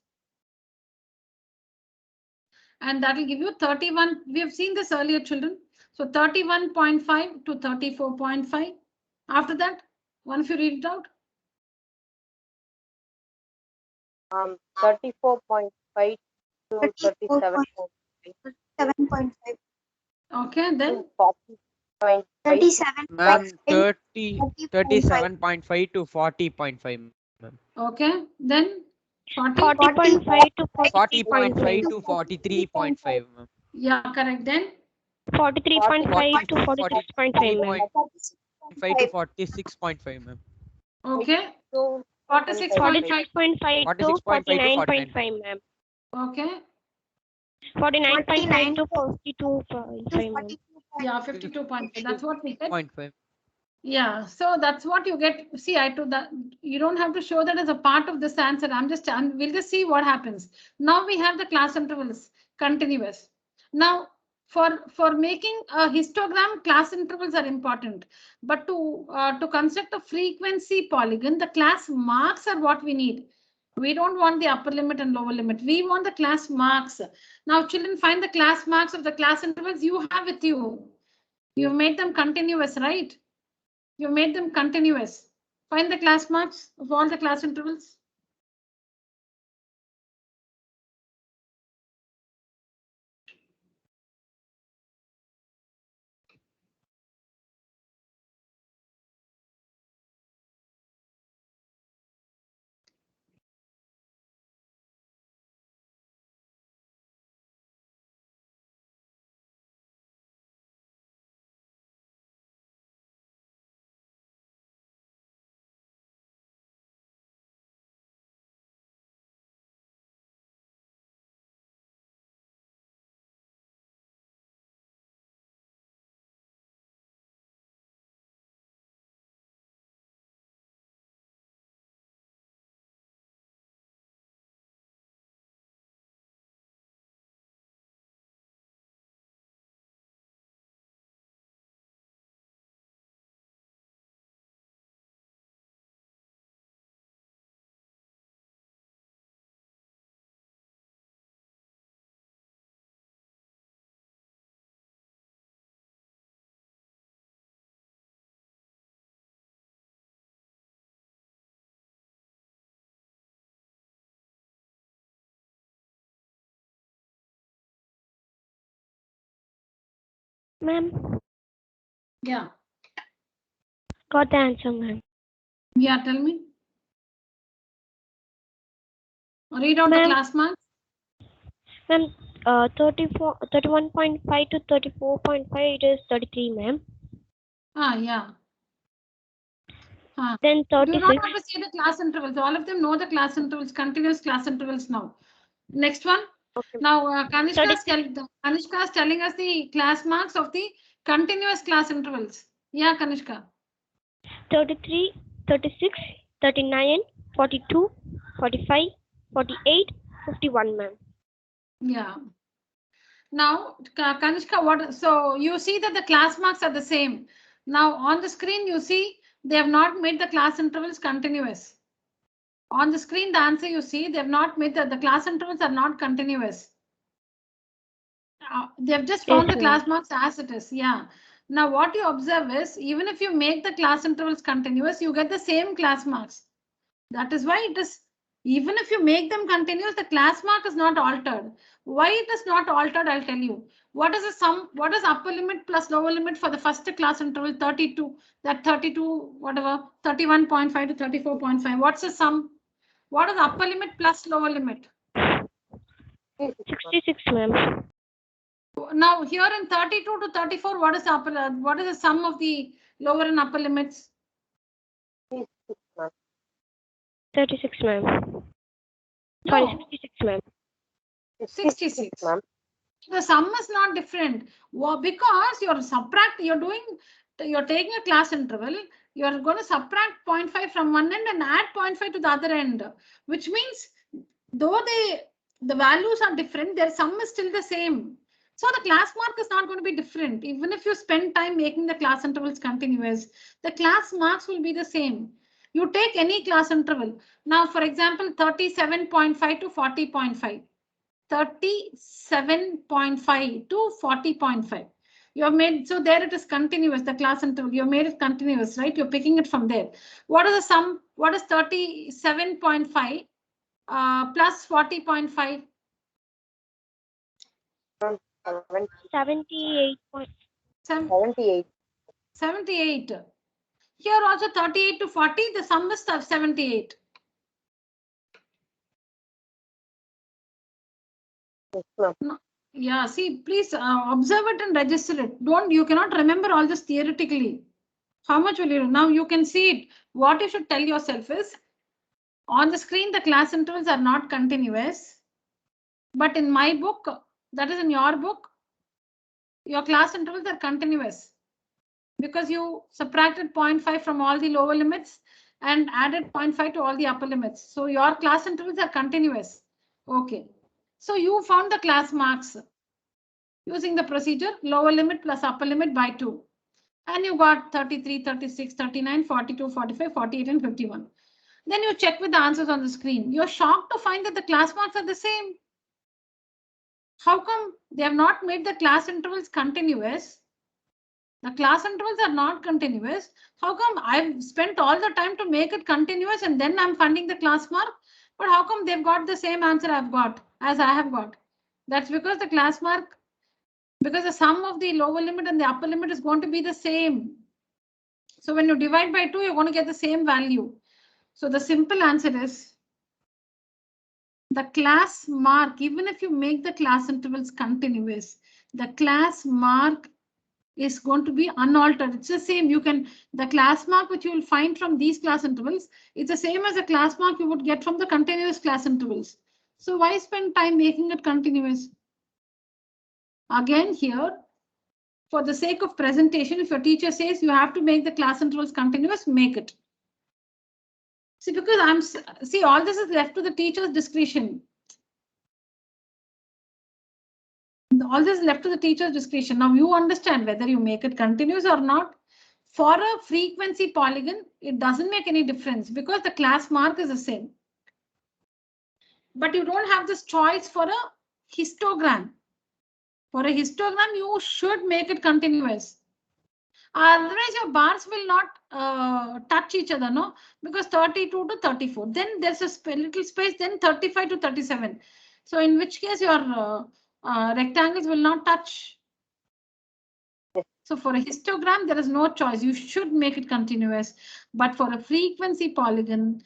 And that will give you 31. We have seen this earlier, children. So 31.5 to 34.5. After that, one of you read it out. 34.5 to 37.5. Okay, then 40.5. 37. Ma'am, 37.5 to 40.5. Ma'am. okay, then 40.5 to 40.5 to 43.5. 43.5. Ma'am. Yeah, correct. Then 43.5 to 46.5, ma'am. 5 to 46.5, ma'am. okay, So 46.5. 46.5 to 49.5, ma'am. Okay, 49.5 to 42.5, ma'am. yeah, 52.5. That's what we get. 0.5. Yeah, so that's what you get. See, I told that you don't have to show that as a part of this answer. We'll just see what happens. Now we have the class intervals continuous. Now for making a histogram, class intervals are important. But to construct a frequency polygon, the class marks are what we need. We don't want the upper limit and lower limit. We want the class marks. Now, children, find the class marks of the class intervals you have with you. You've made them continuous, right? You made them continuous. Find the class marks of all the class intervals. Ma'am, Yeah. got the answer, ma'am. Yeah, tell me. Read out the Ma'am. class marks. Ma'am, 31.5 to 34.5, it is 33, ma'am. Yeah. Then You do not 36. have to see the class intervals. All of them know the class intervals, continuous class intervals now. Next one. Okay. Now, Kanishka is telling us the class marks of the continuous class intervals. Yeah, Kanishka. 33, 36, 39, 42, 45, 48, 51, ma'am. Yeah. Now, Kanishka, what? So you see that the class marks are the same. Now on the screen, you see they have not made the class intervals continuous. On the screen, the answer you see they have not made the class intervals are not continuous. They have just found Yes, the ma'am. class marks as it is. Yeah. Now what you observe is even if you make the class intervals continuous, you get the same class marks. That is why it is, even if you make them continuous, the class mark is not altered. Why it is not altered, I'll tell you. What is the sum? What is upper limit plus lower limit for the first class interval 32? That 32, whatever, 31.5 to 34.5. What's the sum? What is upper limit plus lower limit? 66, ma'am. Now here in 32 to 34, what is the sum of the lower and upper limits? 36, ma'am. Sorry, 66, ma'am. 66. ma'am. The sum is not different. Because you're taking a class interval, you're going to subtract 0.5 from one end and add 0.5 to the other end, which means though the values are different, their sum is still the same. So the class mark is not going to be different. Even if you spend time making the class intervals continuous, the class marks will be the same. You take any class interval. Now, for example, 37.5 to 40.5. 37.5 to 40.5. You have made, so there it is continuous, the class interval, you made it continuous, right? You're picking it from there. What is the sum? What is 37.5 plus 40.5? 78. 78. 78. Here also 38 to 40, the sum is 78. Yes, ma'am. No. Yeah, see, please observe it and register it. You cannot remember all this theoretically. How much will you? Now you can see it. What you should tell yourself is, on the screen, the class intervals are not continuous. But in my book, that is in your book, your class intervals are continuous. Because you subtracted 0.5 from all the lower limits and added 0.5 to all the upper limits. So your class intervals are continuous. Okay. So you found the class marks using the procedure lower limit plus upper limit by 2. And you got 33, 36, 39, 42, 45, 48, and 51. Then you check with the answers on the screen. You're shocked to find that the class marks are the same. How come they have not made the class intervals continuous? The class intervals are not continuous. How come I've spent all the time to make it continuous and then I'm finding the class mark? But how come they've got the same answer I've got as I have got? That's because the class mark, because the sum of the lower limit and the upper limit is going to be the same. So when you divide by 2, you're going to get the same value. So the simple answer is the class mark, even if you make the class intervals continuous, the class mark is going to be unaltered. It's the same. You can, the class mark which you will find from these class intervals, it's the same as the class mark you would get from the continuous class intervals. So why spend time making it continuous? Again here, for the sake of presentation, if your teacher says you have to make the class intervals continuous, make it. See, because all this is left to the teacher's discretion. All this is left to the teacher's discretion. Now you understand whether you make it continuous or not. For a frequency polygon, it doesn't make any difference because the class mark is the same. But you don't have this choice for a histogram. For a histogram, you should make it continuous. Otherwise, your bars will not touch each other, no? Because 32 to 34. Then there's a little space, then 35 to 37. So in which case your rectangles will not touch. So for a histogram, there is no choice. You should make it continuous. But for a frequency polygon,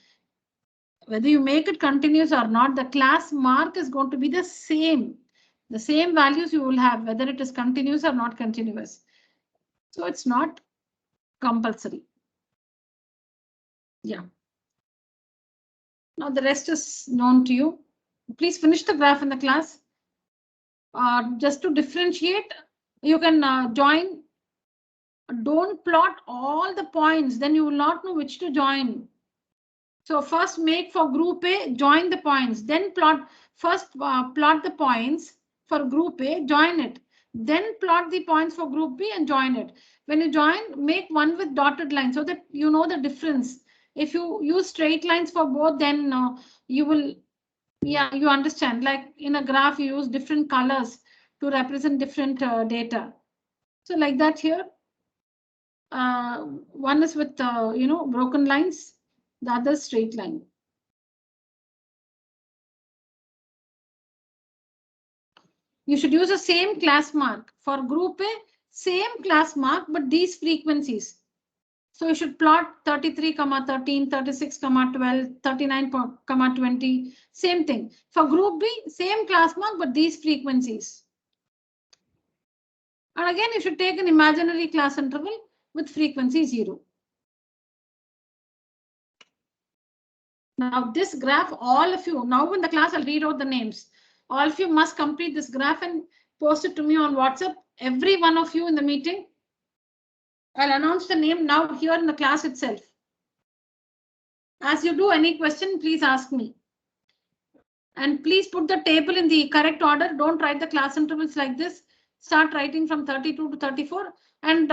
whether you make it continuous or not, the class mark is going to be the same. The same values you will have, whether it is continuous or not continuous. So it's not compulsory. Yeah. Now the rest is known to you. Please finish the graph in the class. Just to differentiate, you can join. Don't plot all the points, then you will not know which to join. So first make for group A, join the points, then plot the points for group A, join it. Then plot the points for group B and join it. When you join, make one with dotted line so that you know the difference. If you use straight lines for both, then you will, yeah, you understand. Like in a graph, you use different colors to represent different data. So like that here. One is with broken lines, the other straight line. You should use the same class mark for group A, same class mark, but these frequencies. So you should plot 33, 13, 36, 12, 39, 20, same thing. For group B, same class mark, but these frequencies. And again, you should take an imaginary class interval with frequency 0. Now this graph, all of you, now in the class, I'll read out the names. All of you must complete this graph and post it to me on WhatsApp. Every one of you in the meeting. I'll announce the name now here in the class itself. As you do any question, please ask me. And please put the table in the correct order. Don't write the class intervals like this. Start writing from 32 to 34. And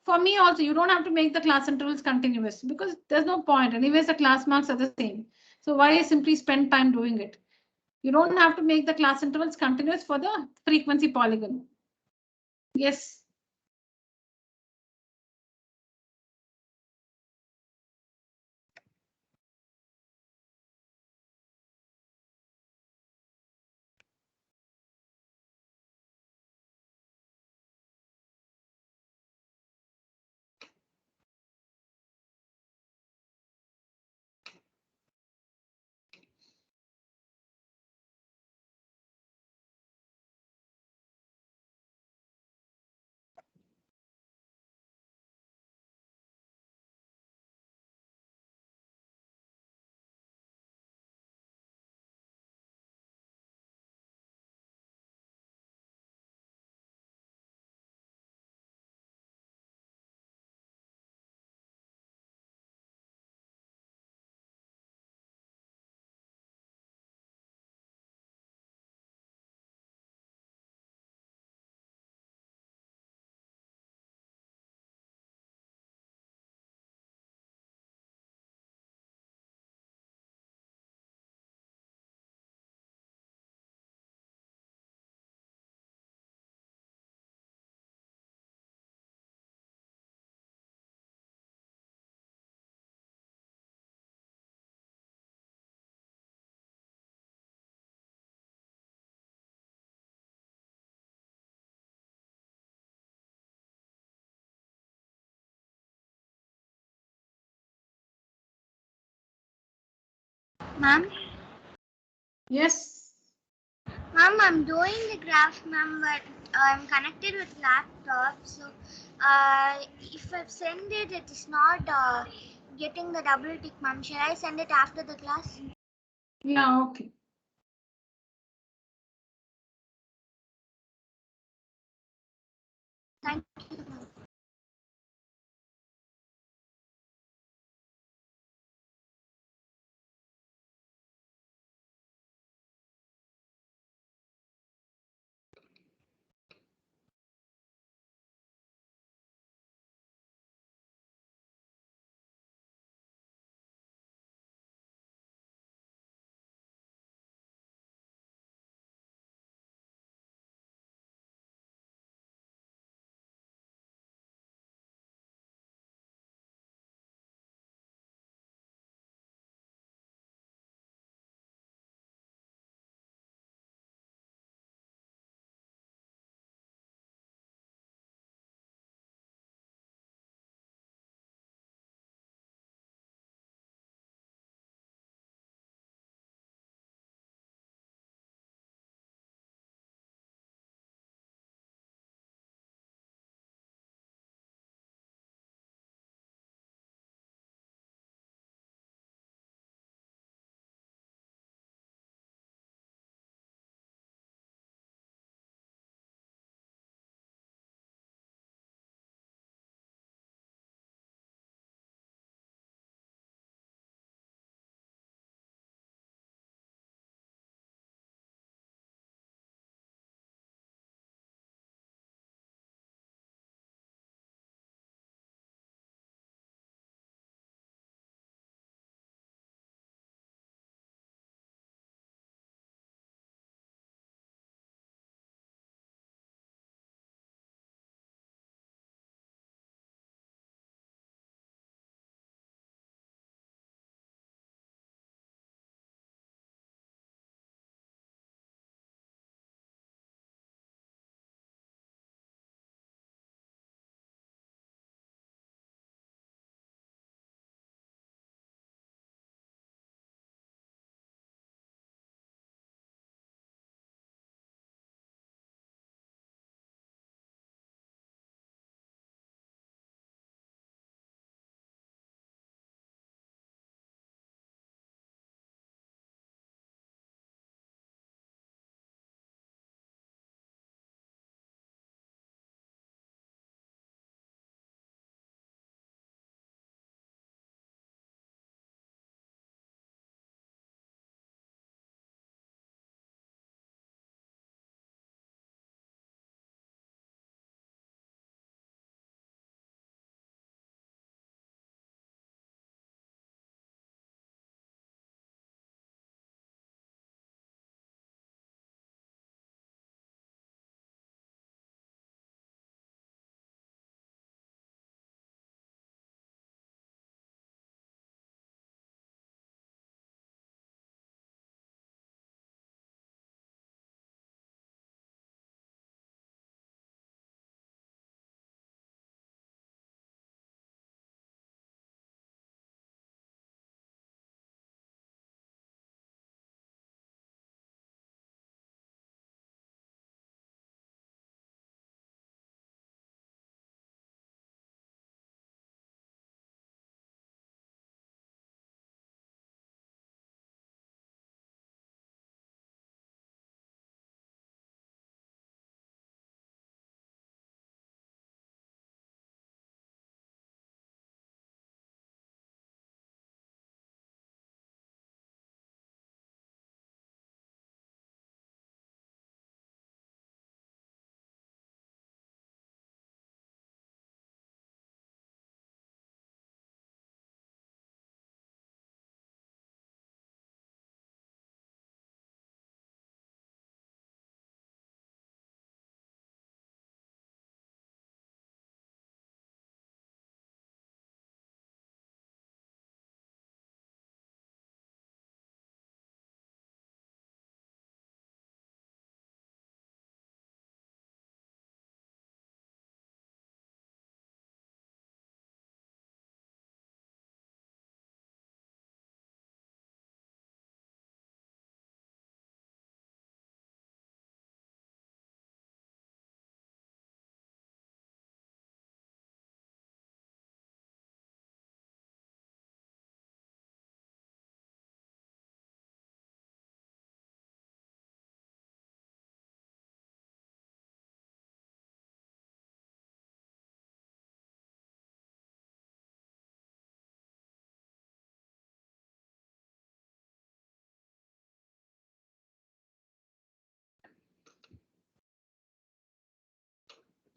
for me also, you don't have to make the class intervals continuous because there's no point. Anyways, the class marks are the same. So why simply spend time doing it? You don't have to make the class intervals continuous for the frequency polygon. Yes. Ma'am, Yes. ma'am, I'm doing the graph, ma'am, but I'm connected with laptop. So, if I send it, it is not getting the double tick, ma'am. Shall I send it after the class? Yeah, okay. Thank you, ma'am.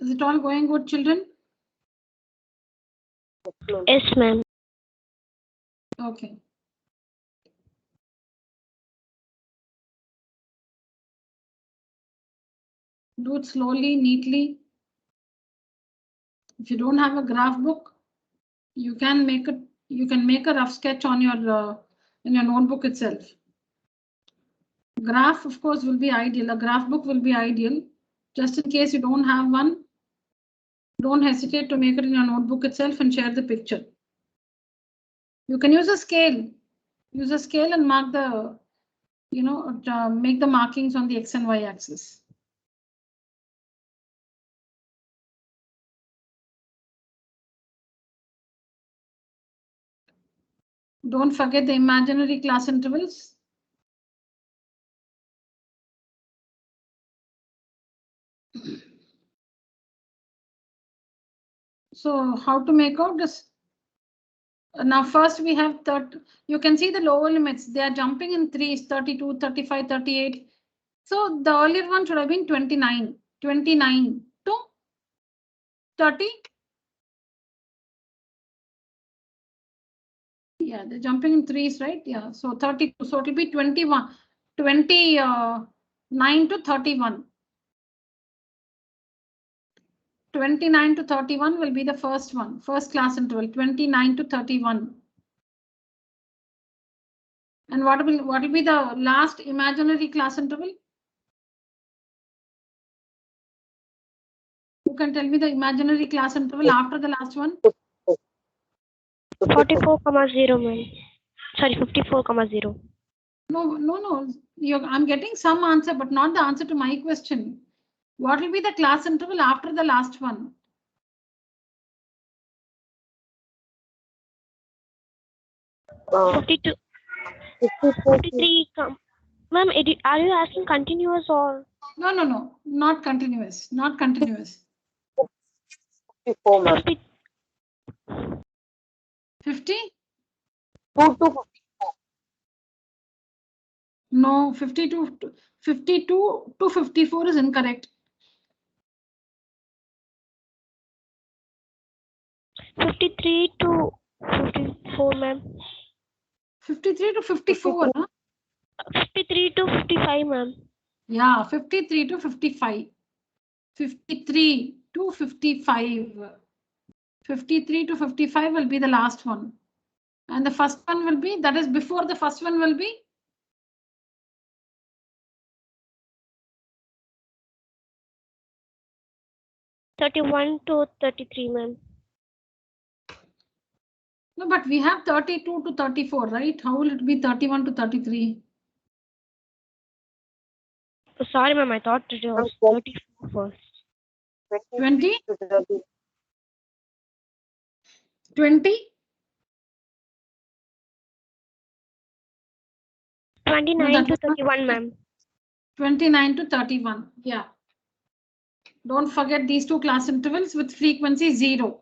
Is it all going good, children? Yes, ma'am. Okay. Do it slowly, neatly. If you don't have a graph book, you can make a rough sketch on your in your notebook itself. Graph, of course, will be ideal. A graph book will be ideal. Just in case you don't have one, don't hesitate to make it in your notebook itself and share the picture. You can use a scale. Use a scale and mark the, make the markings on the X and Y axis. Don't forget the imaginary class intervals. So how to make out this? Now first we have that you can see the lower limits. They are jumping in threes, 32, 35, 38. So the earlier one should have been 29 to 30. Yeah, they're jumping in threes, right? Yeah, so 32. So it will be 29 to 31. 29 to 31 will be the first one, first class interval, 29 to 31. And what will be the last imaginary class interval? Who can tell me the imaginary class interval after the last one? 44,0, ma'am. Sorry, 54,0. No. I'm getting some answer, but not the answer to my question. What will be the class interval after the last one? Uh, 52, 54 to 53. Ma'am, are you asking continuous or? No, not continuous, not continuous. 54, ma'am. 50? 2 to 54. No, 52 to 54 is incorrect. 53 to 54, ma'am. 53 to 54, huh? 53 to 55, ma'am. Yeah, 53 to 55. 53 to 55. 53 to 55 will be the last one. And the first one will be, that is before the first one will be? '31 to 33, ma'am. No, but we have 32 to 34, right? How will it be 31 to 33? Oh, sorry, ma'am. I thought it was 34 first. 20? to 30. 20? 29 to 31, ma'am. 29 to 31. Yeah. Don't forget these two class intervals with frequency 0.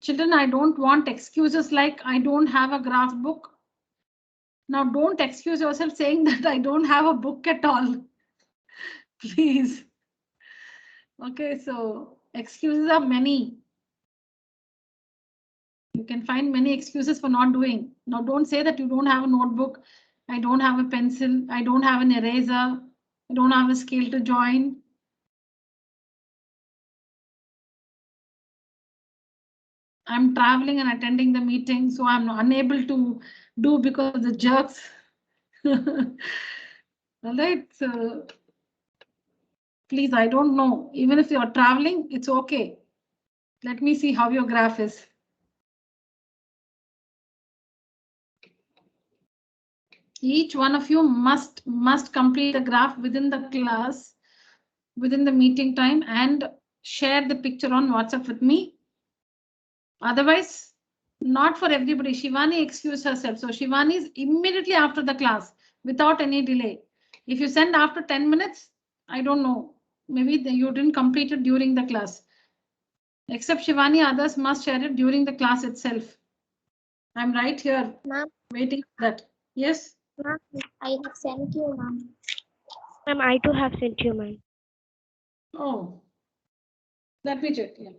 Children, I don't want excuses like I don't have a graph book. Now don't excuse yourself saying that I don't have a book at all. Please. Okay, so excuses are many. You can find many excuses for not doing. Now don't say that you don't have a notebook. I don't have a pencil. I don't have an eraser. I don't have a scale to join. I'm traveling and attending the meeting, so I'm unable to do because of the jerks. All right, so please, I don't know. Even if you're traveling, it's okay. Let me see how your graph is. Each one of you must complete the graph within the class, within the meeting time, and share the picture on WhatsApp with me. Otherwise, not for everybody. Shivani excused herself. So Shivani is immediately after the class without any delay. If you send after 10 minutes, I don't know. Maybe you didn't complete it during the class. Except Shivani, others must share it during the class itself. I'm right here, Ma'am, waiting for that. Yes? ma'am, I have sent you, ma'am. Ma'am, I too have sent you, ma'am. Oh, let me check. Yeah.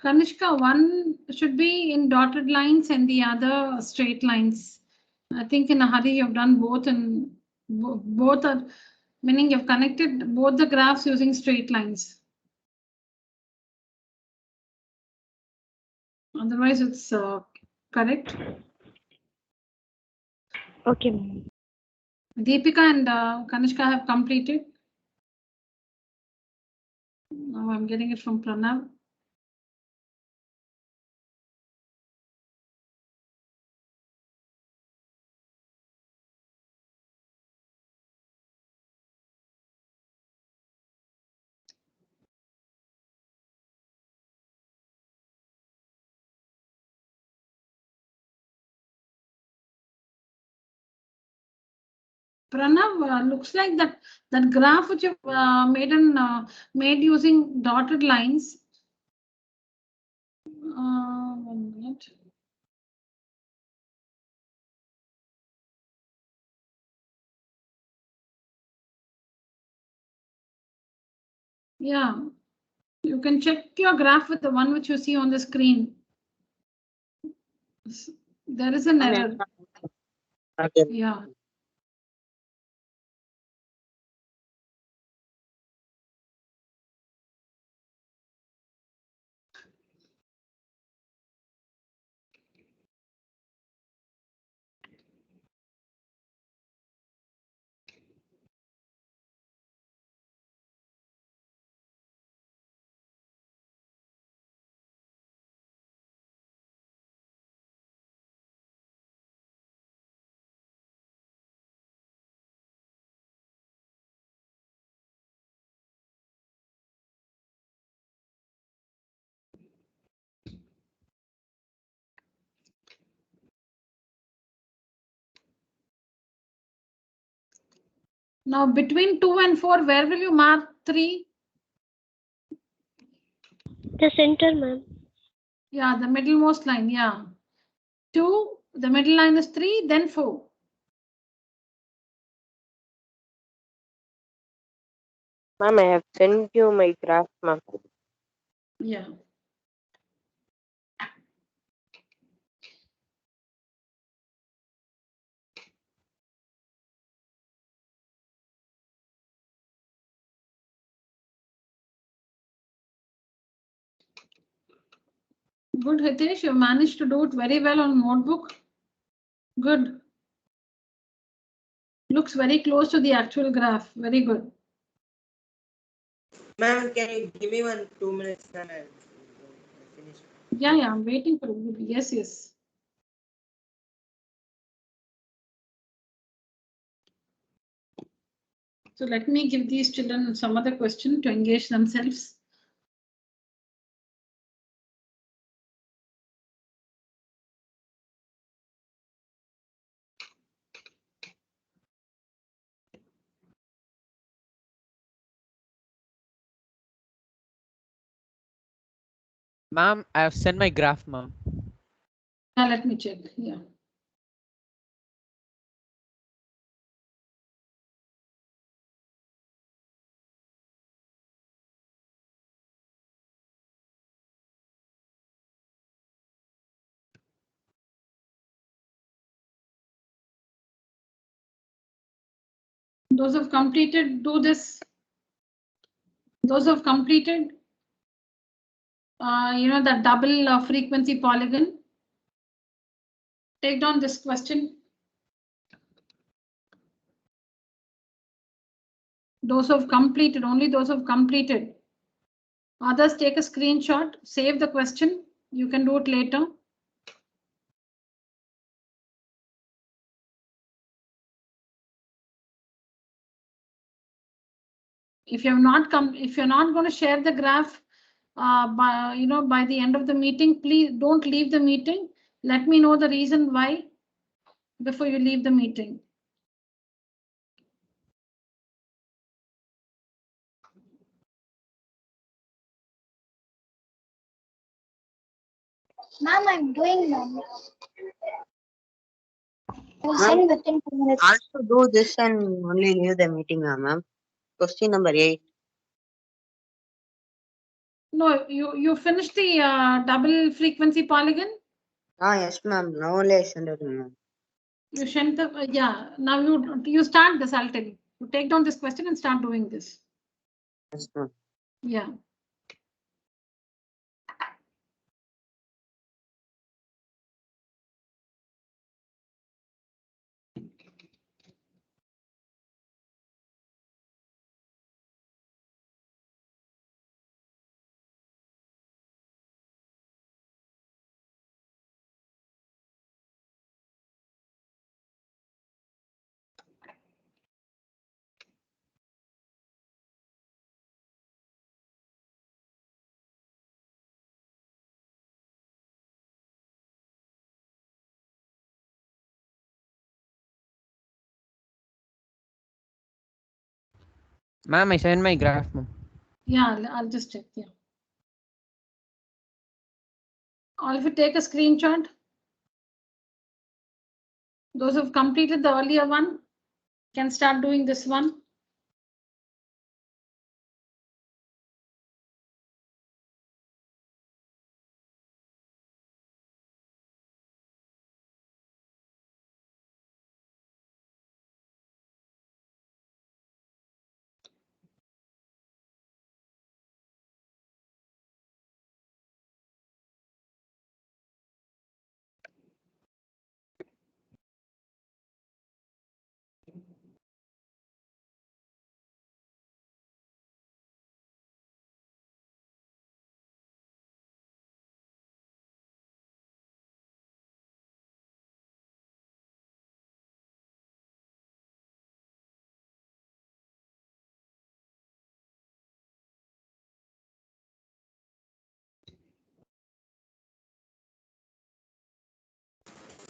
Kanishka, one should be in dotted lines and the other straight lines. I think in a hurry you've done both, and both are, meaning you've connected both the graphs using straight lines. Otherwise it's correct. Okay, ma'am. Deepika and Kanishka have completed. Now I'm getting it from Pranav. Pranav, looks like that graph which you made using dotted lines. 1 minute. Yeah, you can check your graph with the one which you see on the screen. There is an error. Again. Yeah. Now between 2 and 4, where will you mark 3? The center, ma'am. Yeah, the middlemost line. Yeah. 2, the middle line is 3, then 4. Ma'am, I have sent you my graph, ma'am. Yeah. Good, Hitesh. You managed to do it very well on notebook. Good. Looks very close to the actual graph. Very good. Ma'am, can you give me 2 minutes, ma'am? I'll finish. Yeah, I'm waiting for you. Yes. So let me give these children some other question to engage themselves. Ma'am, I have sent my graph, ma'am. Now let me check. Yeah. Those who have completed, do this. Those who have completed, the double frequency polygon. Take down this question. Those who have completed, only those who have completed. Others take a screenshot, save the question. You can do it later. If you're not going to share the graph by the end of the meeting, please don't leave the meeting. Let me know the reason why before you leave the meeting. Ma'am, I'm doing ma'am. I'll send within 2 minutes. Also do this and only leave the meeting, ma'am. Question number 8. No, you finished the double frequency polygon. Yes, ma'am. Now only I send it, ma'am. You sent the yeah. Now you start this. I'll tell you. You take down this question and start doing this. Yes, ma'am. Yeah. Ma'am, I sent my graph, ma'am. Yeah, I'll just check. Yeah. All of you take a screenshot. Those who've completed the earlier one can start doing this one.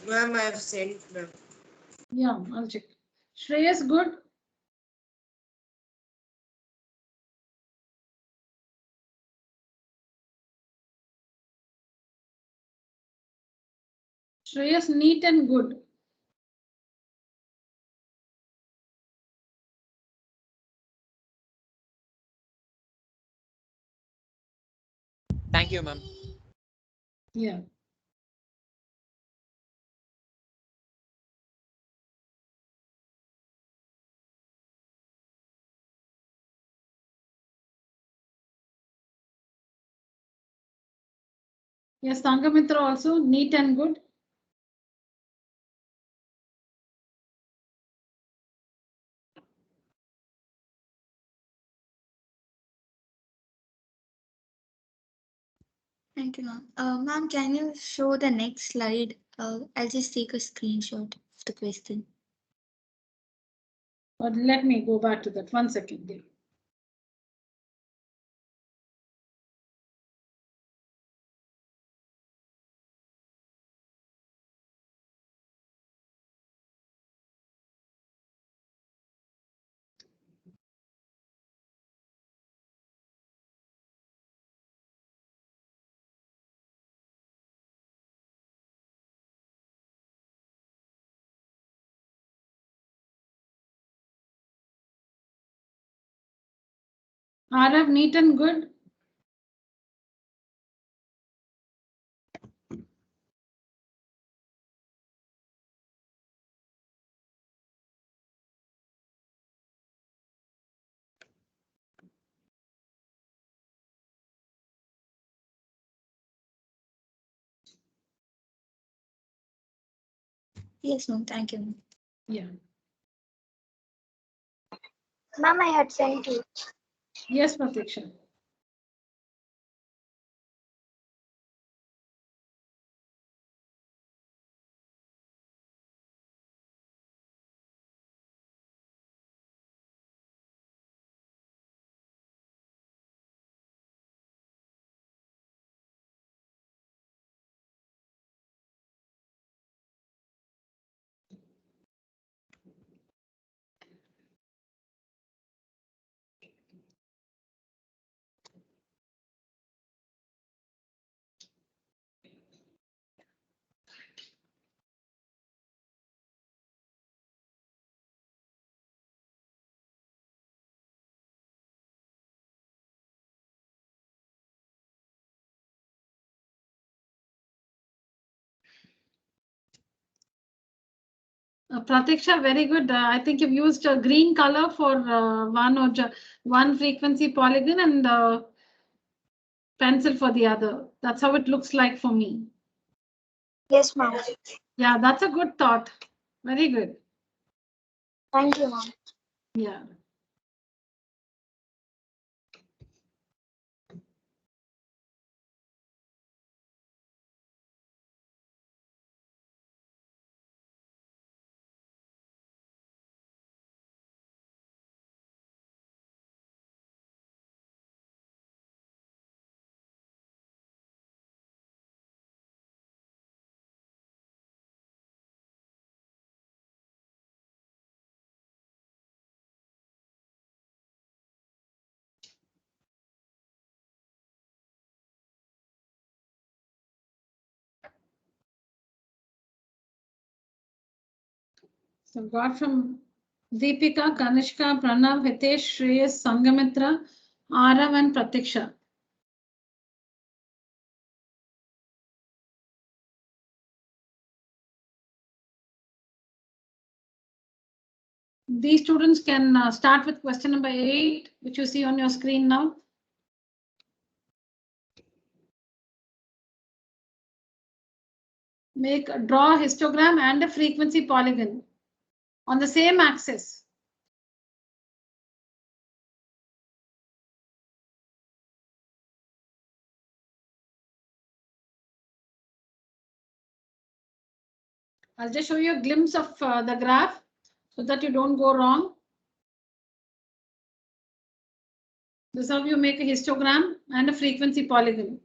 Ma'am, I have sent, ma'am. Yeah, I'll check. Shreyas, good. Shreyas, neat and good. Thank you, ma'am. Yeah. Yes, Sangamitra also neat and good. Thank you, ma'am. Ma'am, can you show the next slide? I'll just take a screenshot of the question. But let me go back to that 1 second. There. Arav, neat and good. Yes, ma'am. Thank you, ma'am. Yeah. Ma'am, I had sent you. Yes, Pratiksha. Pratiksha, very good. I think you've used a green color for one frequency polygon and pencil for the other. That's how it looks like for me. Yes, ma'am. Yeah, that's a good thought. Very good. Thank you, ma'am. Yeah. So got from Deepika, Kanishka, Pranav, Hitesh, Shreyas, Sangamitra, Arav and Pratiksha. These students can start with question number 8, which you see on your screen now. Draw a histogram and a frequency polygon on the same axis. I'll just show you a glimpse of the graph so that you don't go wrong. This is how you make a histogram and a frequency polygon.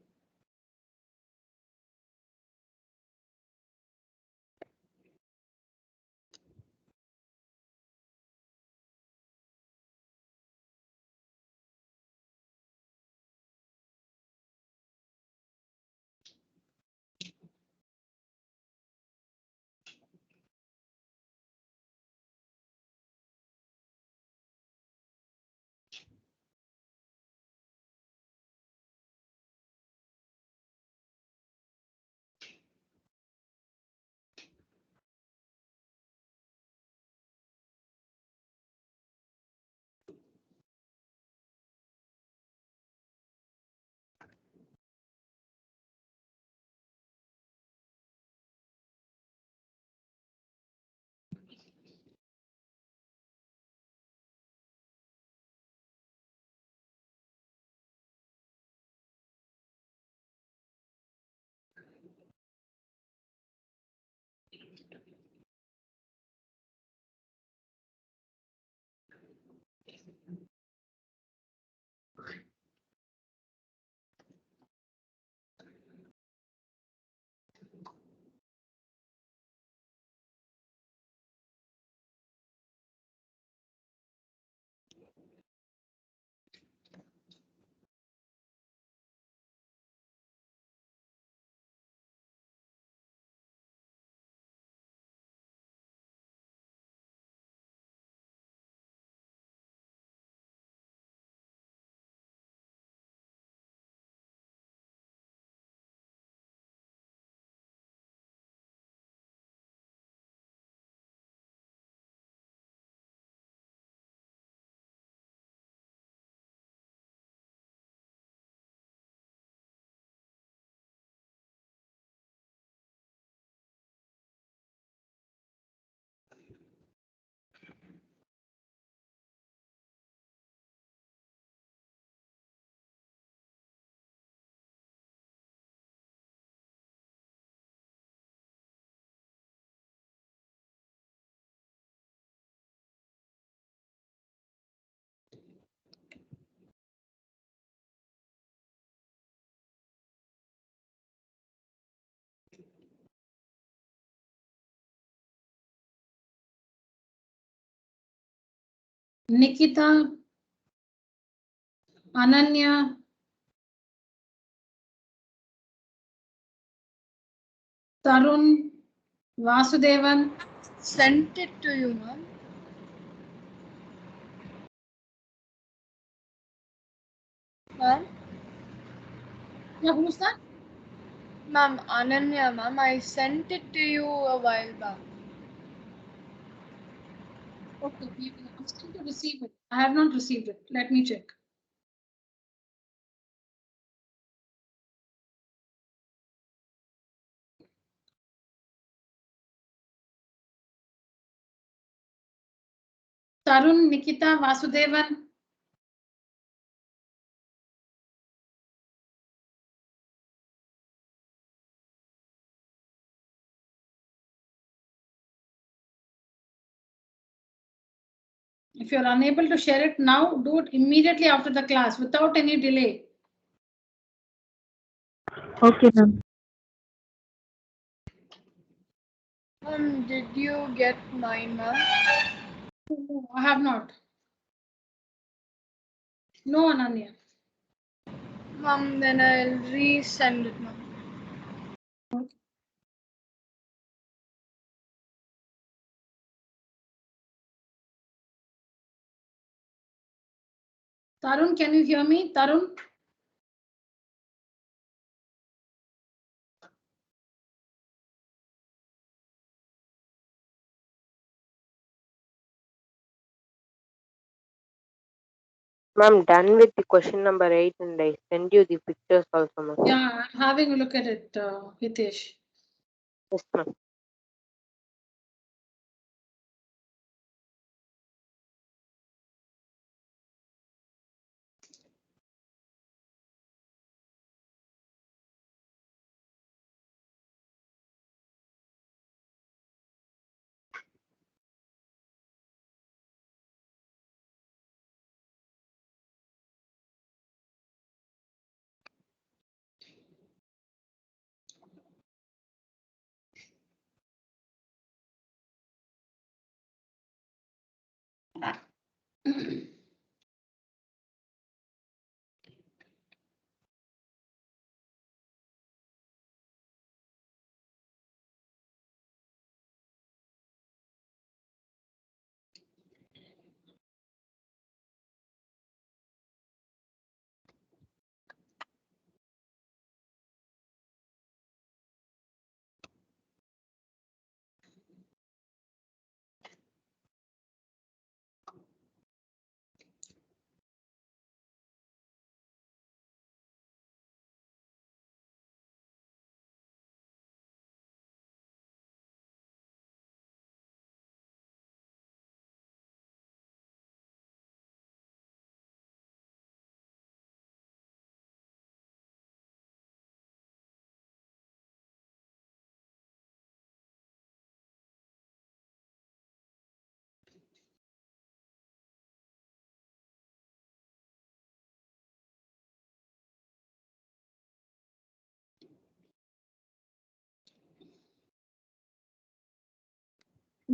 Nikita, Ananya, Tarun, Vasudevan. Sent it to you, ma'am. Ma'am? Yeah, who's that? Ma'am, Ananya, ma'am. I sent it to you a while back. Okay, I'm still to receive it. I have not received it. Let me check. Tarun, Nikita, Vasudevan. If you're unable to share it now, do it immediately after the class without any delay. Okay, ma'am. Did you get mine, ma'am? No, I have not. No, Ananya. Ma'am, then I'll resend it, ma'am. Tarun, can you hear me? Tarun? Ma'am, done with the question number 8 and I send you the pictures also, ma'am. Yeah, I'm having a look at it, Hitesh. Yes, ma'am.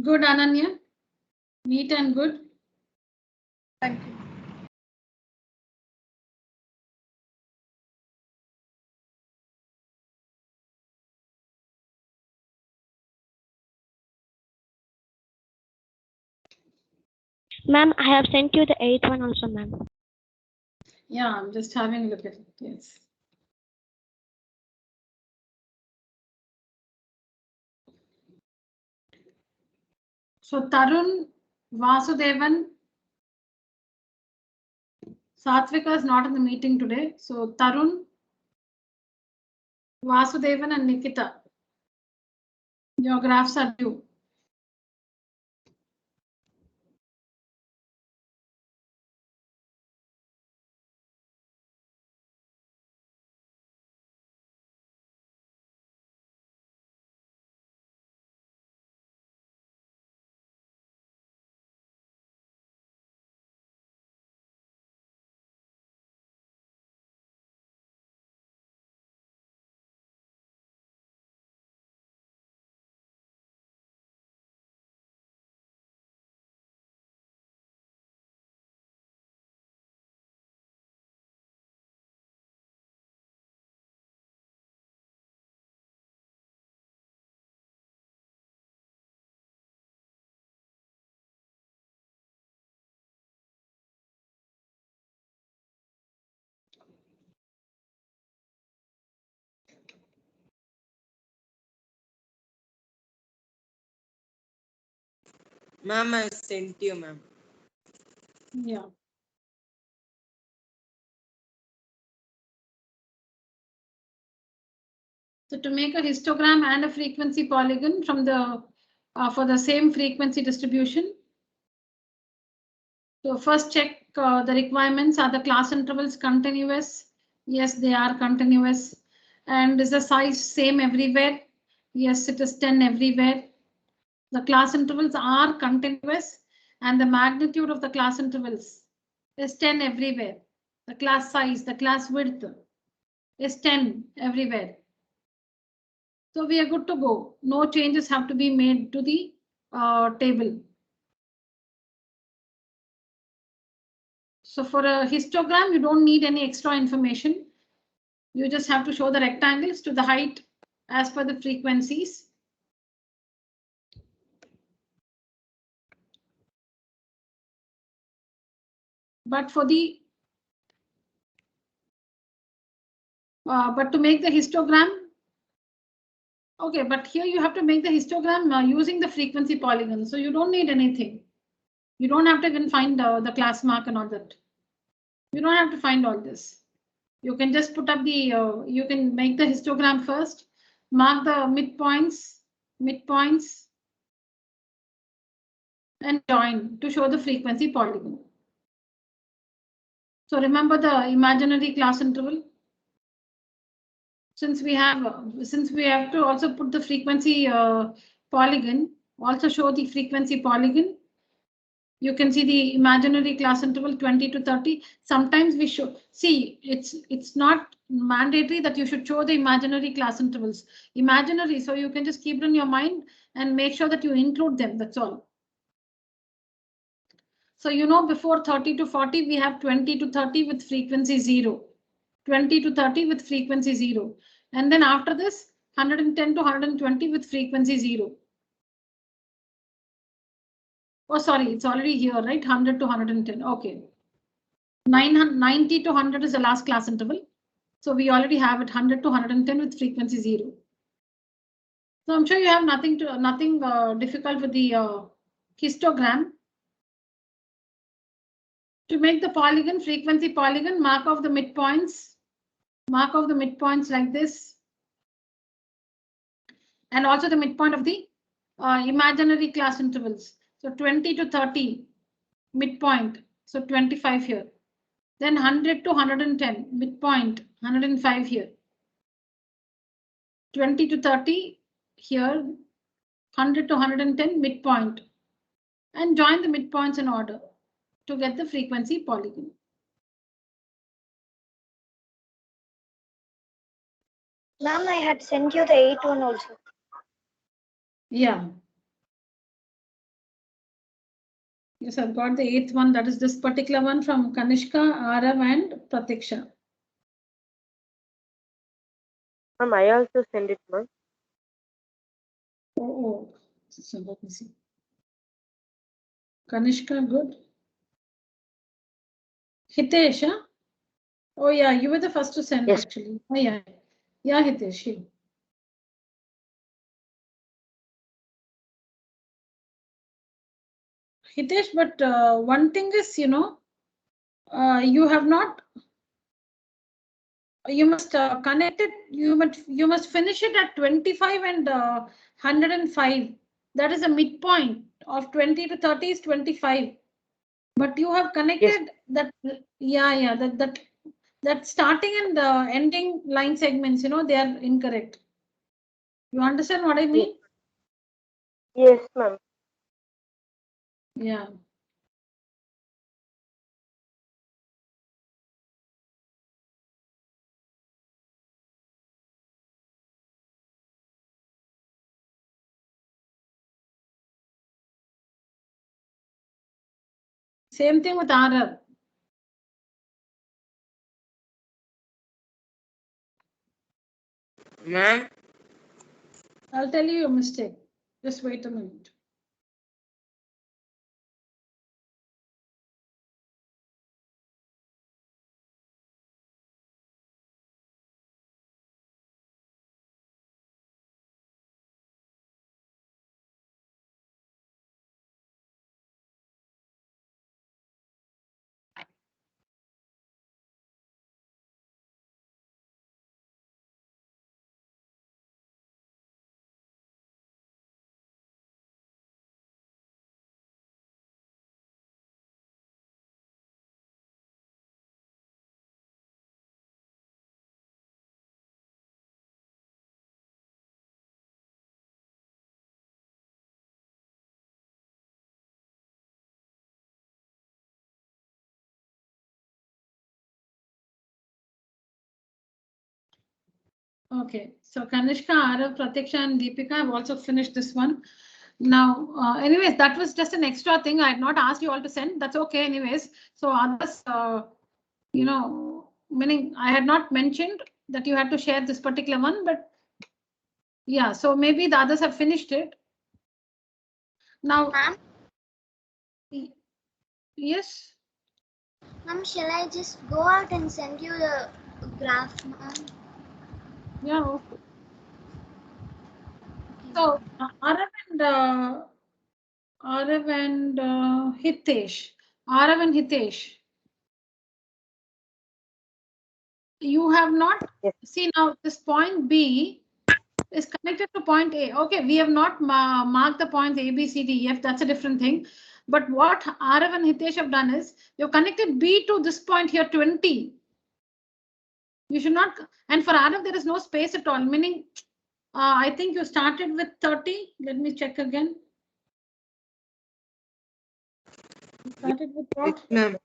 Good, Ananya. Neat and good. Thank you. Ma'am, I have sent you the 8th one also, ma'am. Yeah, I'm just having a look at it. Yes. So Tarun, Vasudevan, Satvika is not in the meeting today. So Tarun, Vasudevan and Nikita, your graphs are due. Ma'am, I sent you, ma'am. Yeah. So to make a histogram and a frequency polygon from the for the same frequency distribution. So first check the requirements. Are the class intervals continuous? Yes, they are continuous. And is the size same everywhere? Yes, it is 10 everywhere. The class intervals are continuous and the magnitude of the class intervals is 10 everywhere. The class size, the class width is 10 everywhere. So we are good to go. No changes have to be made to the table. So for a histogram, you don't need any extra information. You just have to show the rectangles to the height as per the frequencies. But for the but to make the histogram, okay, but here you have to make the histogram using the frequency polygon. So you don't need anything. You don't have to even find the class mark and all that. You don't have to find all this. You can just put up the, you can make the histogram first, mark the midpoints, and join to show the frequency polygon. So remember the imaginary class interval. Since we have to also put the frequency polygon, also show the frequency polygon. You can see the imaginary class interval 20 to 30. Sometimes we show, see, it's not mandatory that you should show the imaginary class intervals. Imaginary, so you can just keep it in your mind and make sure that you include them, that's all. So you know before 30 to 40, we have 20 to 30 with frequency 0. 20 to 30 with frequency 0. And then after this, 110 to 120 with frequency 0. Oh, sorry, it's already here, right? 100 to 110. Okay. 90 to 100 is the last class interval. So we already have it 100 to 110 with frequency 0. So I'm sure you have nothing difficult with the histogram. To make the polygon, frequency polygon, mark off the midpoints like this. And also the midpoint of the imaginary class intervals. So 20 to 30 midpoint. So 25 here. Then 100 to 110 midpoint, 105 here. 20 to 30 here, 100 to 110 midpoint. And join the midpoints in order to get the frequency polygon. Ma'am, I had sent you the 8th one also. Yeah. Yes, I've got the 8th one. That is this particular one from Kanishka, Arav, and Pratiksha. Ma'am, I also send it, ma'am. Oh, so let me see. Kanishka, good. Hitesh, huh? Oh yeah, you were the first to send Yes. actually. Oh yeah, yeah, Hitesh. Yeah. Hitesh, but one thing is, you know, you have not. You must connect it. You must finish it at 25 and 105. That is a midpoint of 20 to 30 is 25. But you have connected that. Yeah. That starting and ending line segments, you know, they are incorrect. You understand what I mean? Yes, ma'am. Yeah. Same thing with RR. Ma'am, I'll tell you your mistake. Just wait a minute. Okay, so Kanishka, Arav, Pratiksha, and Deepika have also finished this one. Now, anyways, that was just an extra thing. I had not asked you all to send. That's okay, anyways. So others, meaning I had not mentioned that you had to share this particular one, but yeah, so maybe the others have finished it. Now, Ma'am, yes. ma'am, shall I just go out and send you the graph, ma'am? Yeah. Okay. So Arav and Hitesh. Arav and Hitesh. You have not seen now this point B is connected to point A. Okay, we have not marked the points A, B, C, D, E, F. That's a different thing. But what Arav and Hitesh have done is you've connected B to this point here, 20. You should not, and for Arav, there is no space at all, meaning I think you started with 30. Let me check again. You started with what? Ma'am.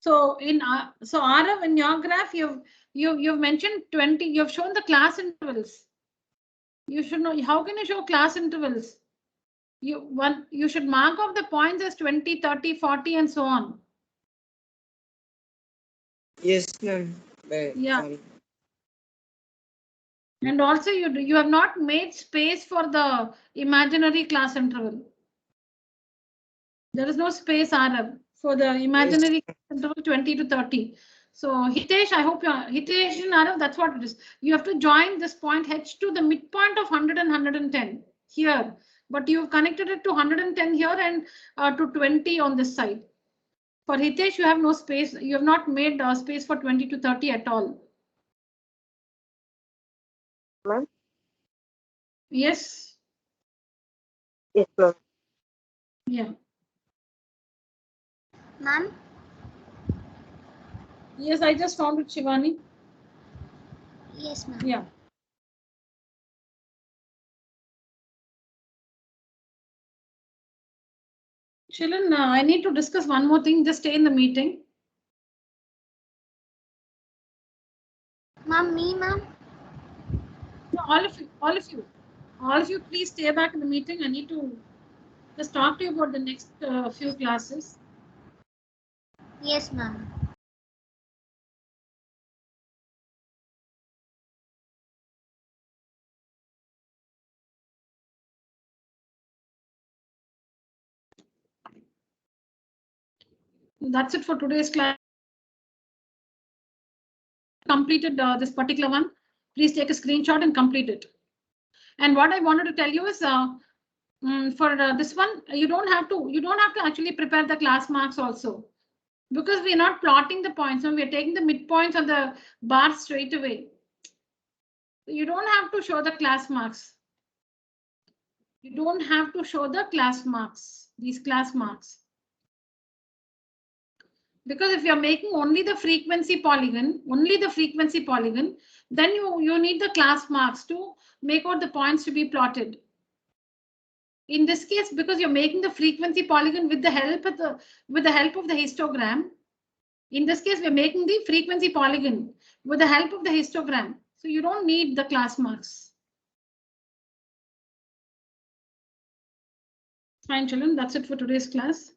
So in so Arav, in your graph, you've mentioned 20. You've shown the class intervals. You should know how can you show class intervals? You should mark off the points as 20, 30, 40, and so on. Yes, ma'am. Yeah. And also you have not made space for the imaginary class interval. There is no space Arav for the imaginary interval 20 to 30. So Hitesh, I hope Hitesh and Arav, that's what it is. You have to join this point H to the midpoint of 100 and 110 here, but you've connected it to 110 here and to 20 on this side. For Hitesh, you have no space. You have not made space for 20 to 30 at all. Ma'am? Yes. Yes, ma'am. Yeah. Ma'am? Yes, I just found it, Shivani. Yes, ma'am. Yeah. Children, I need to discuss one more thing. Just stay in the meeting. Ma'am, me, ma'am? No, all of you, please stay back in the meeting. I need to just talk to you about the next few classes. Yes, ma'am. That's it for today's class. Completed this particular one. Please take a screenshot and complete it. And what I wanted to tell you is for this one, you don't have to actually prepare the class marks also, because we're not plotting the points. So we're taking the midpoints of the bar straight away. You don't have to show the class marks. You don't have to show the class marks, these class marks. Because if you're making only the frequency polygon, then you need the class marks to make out the points to be plotted. In this case, because you're making the frequency polygon with the help of the histogram. In this case, we're making the frequency polygon with the help of the histogram. So you don't need the class marks. Fine, children, that's it for today's class.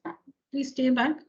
Please stay back.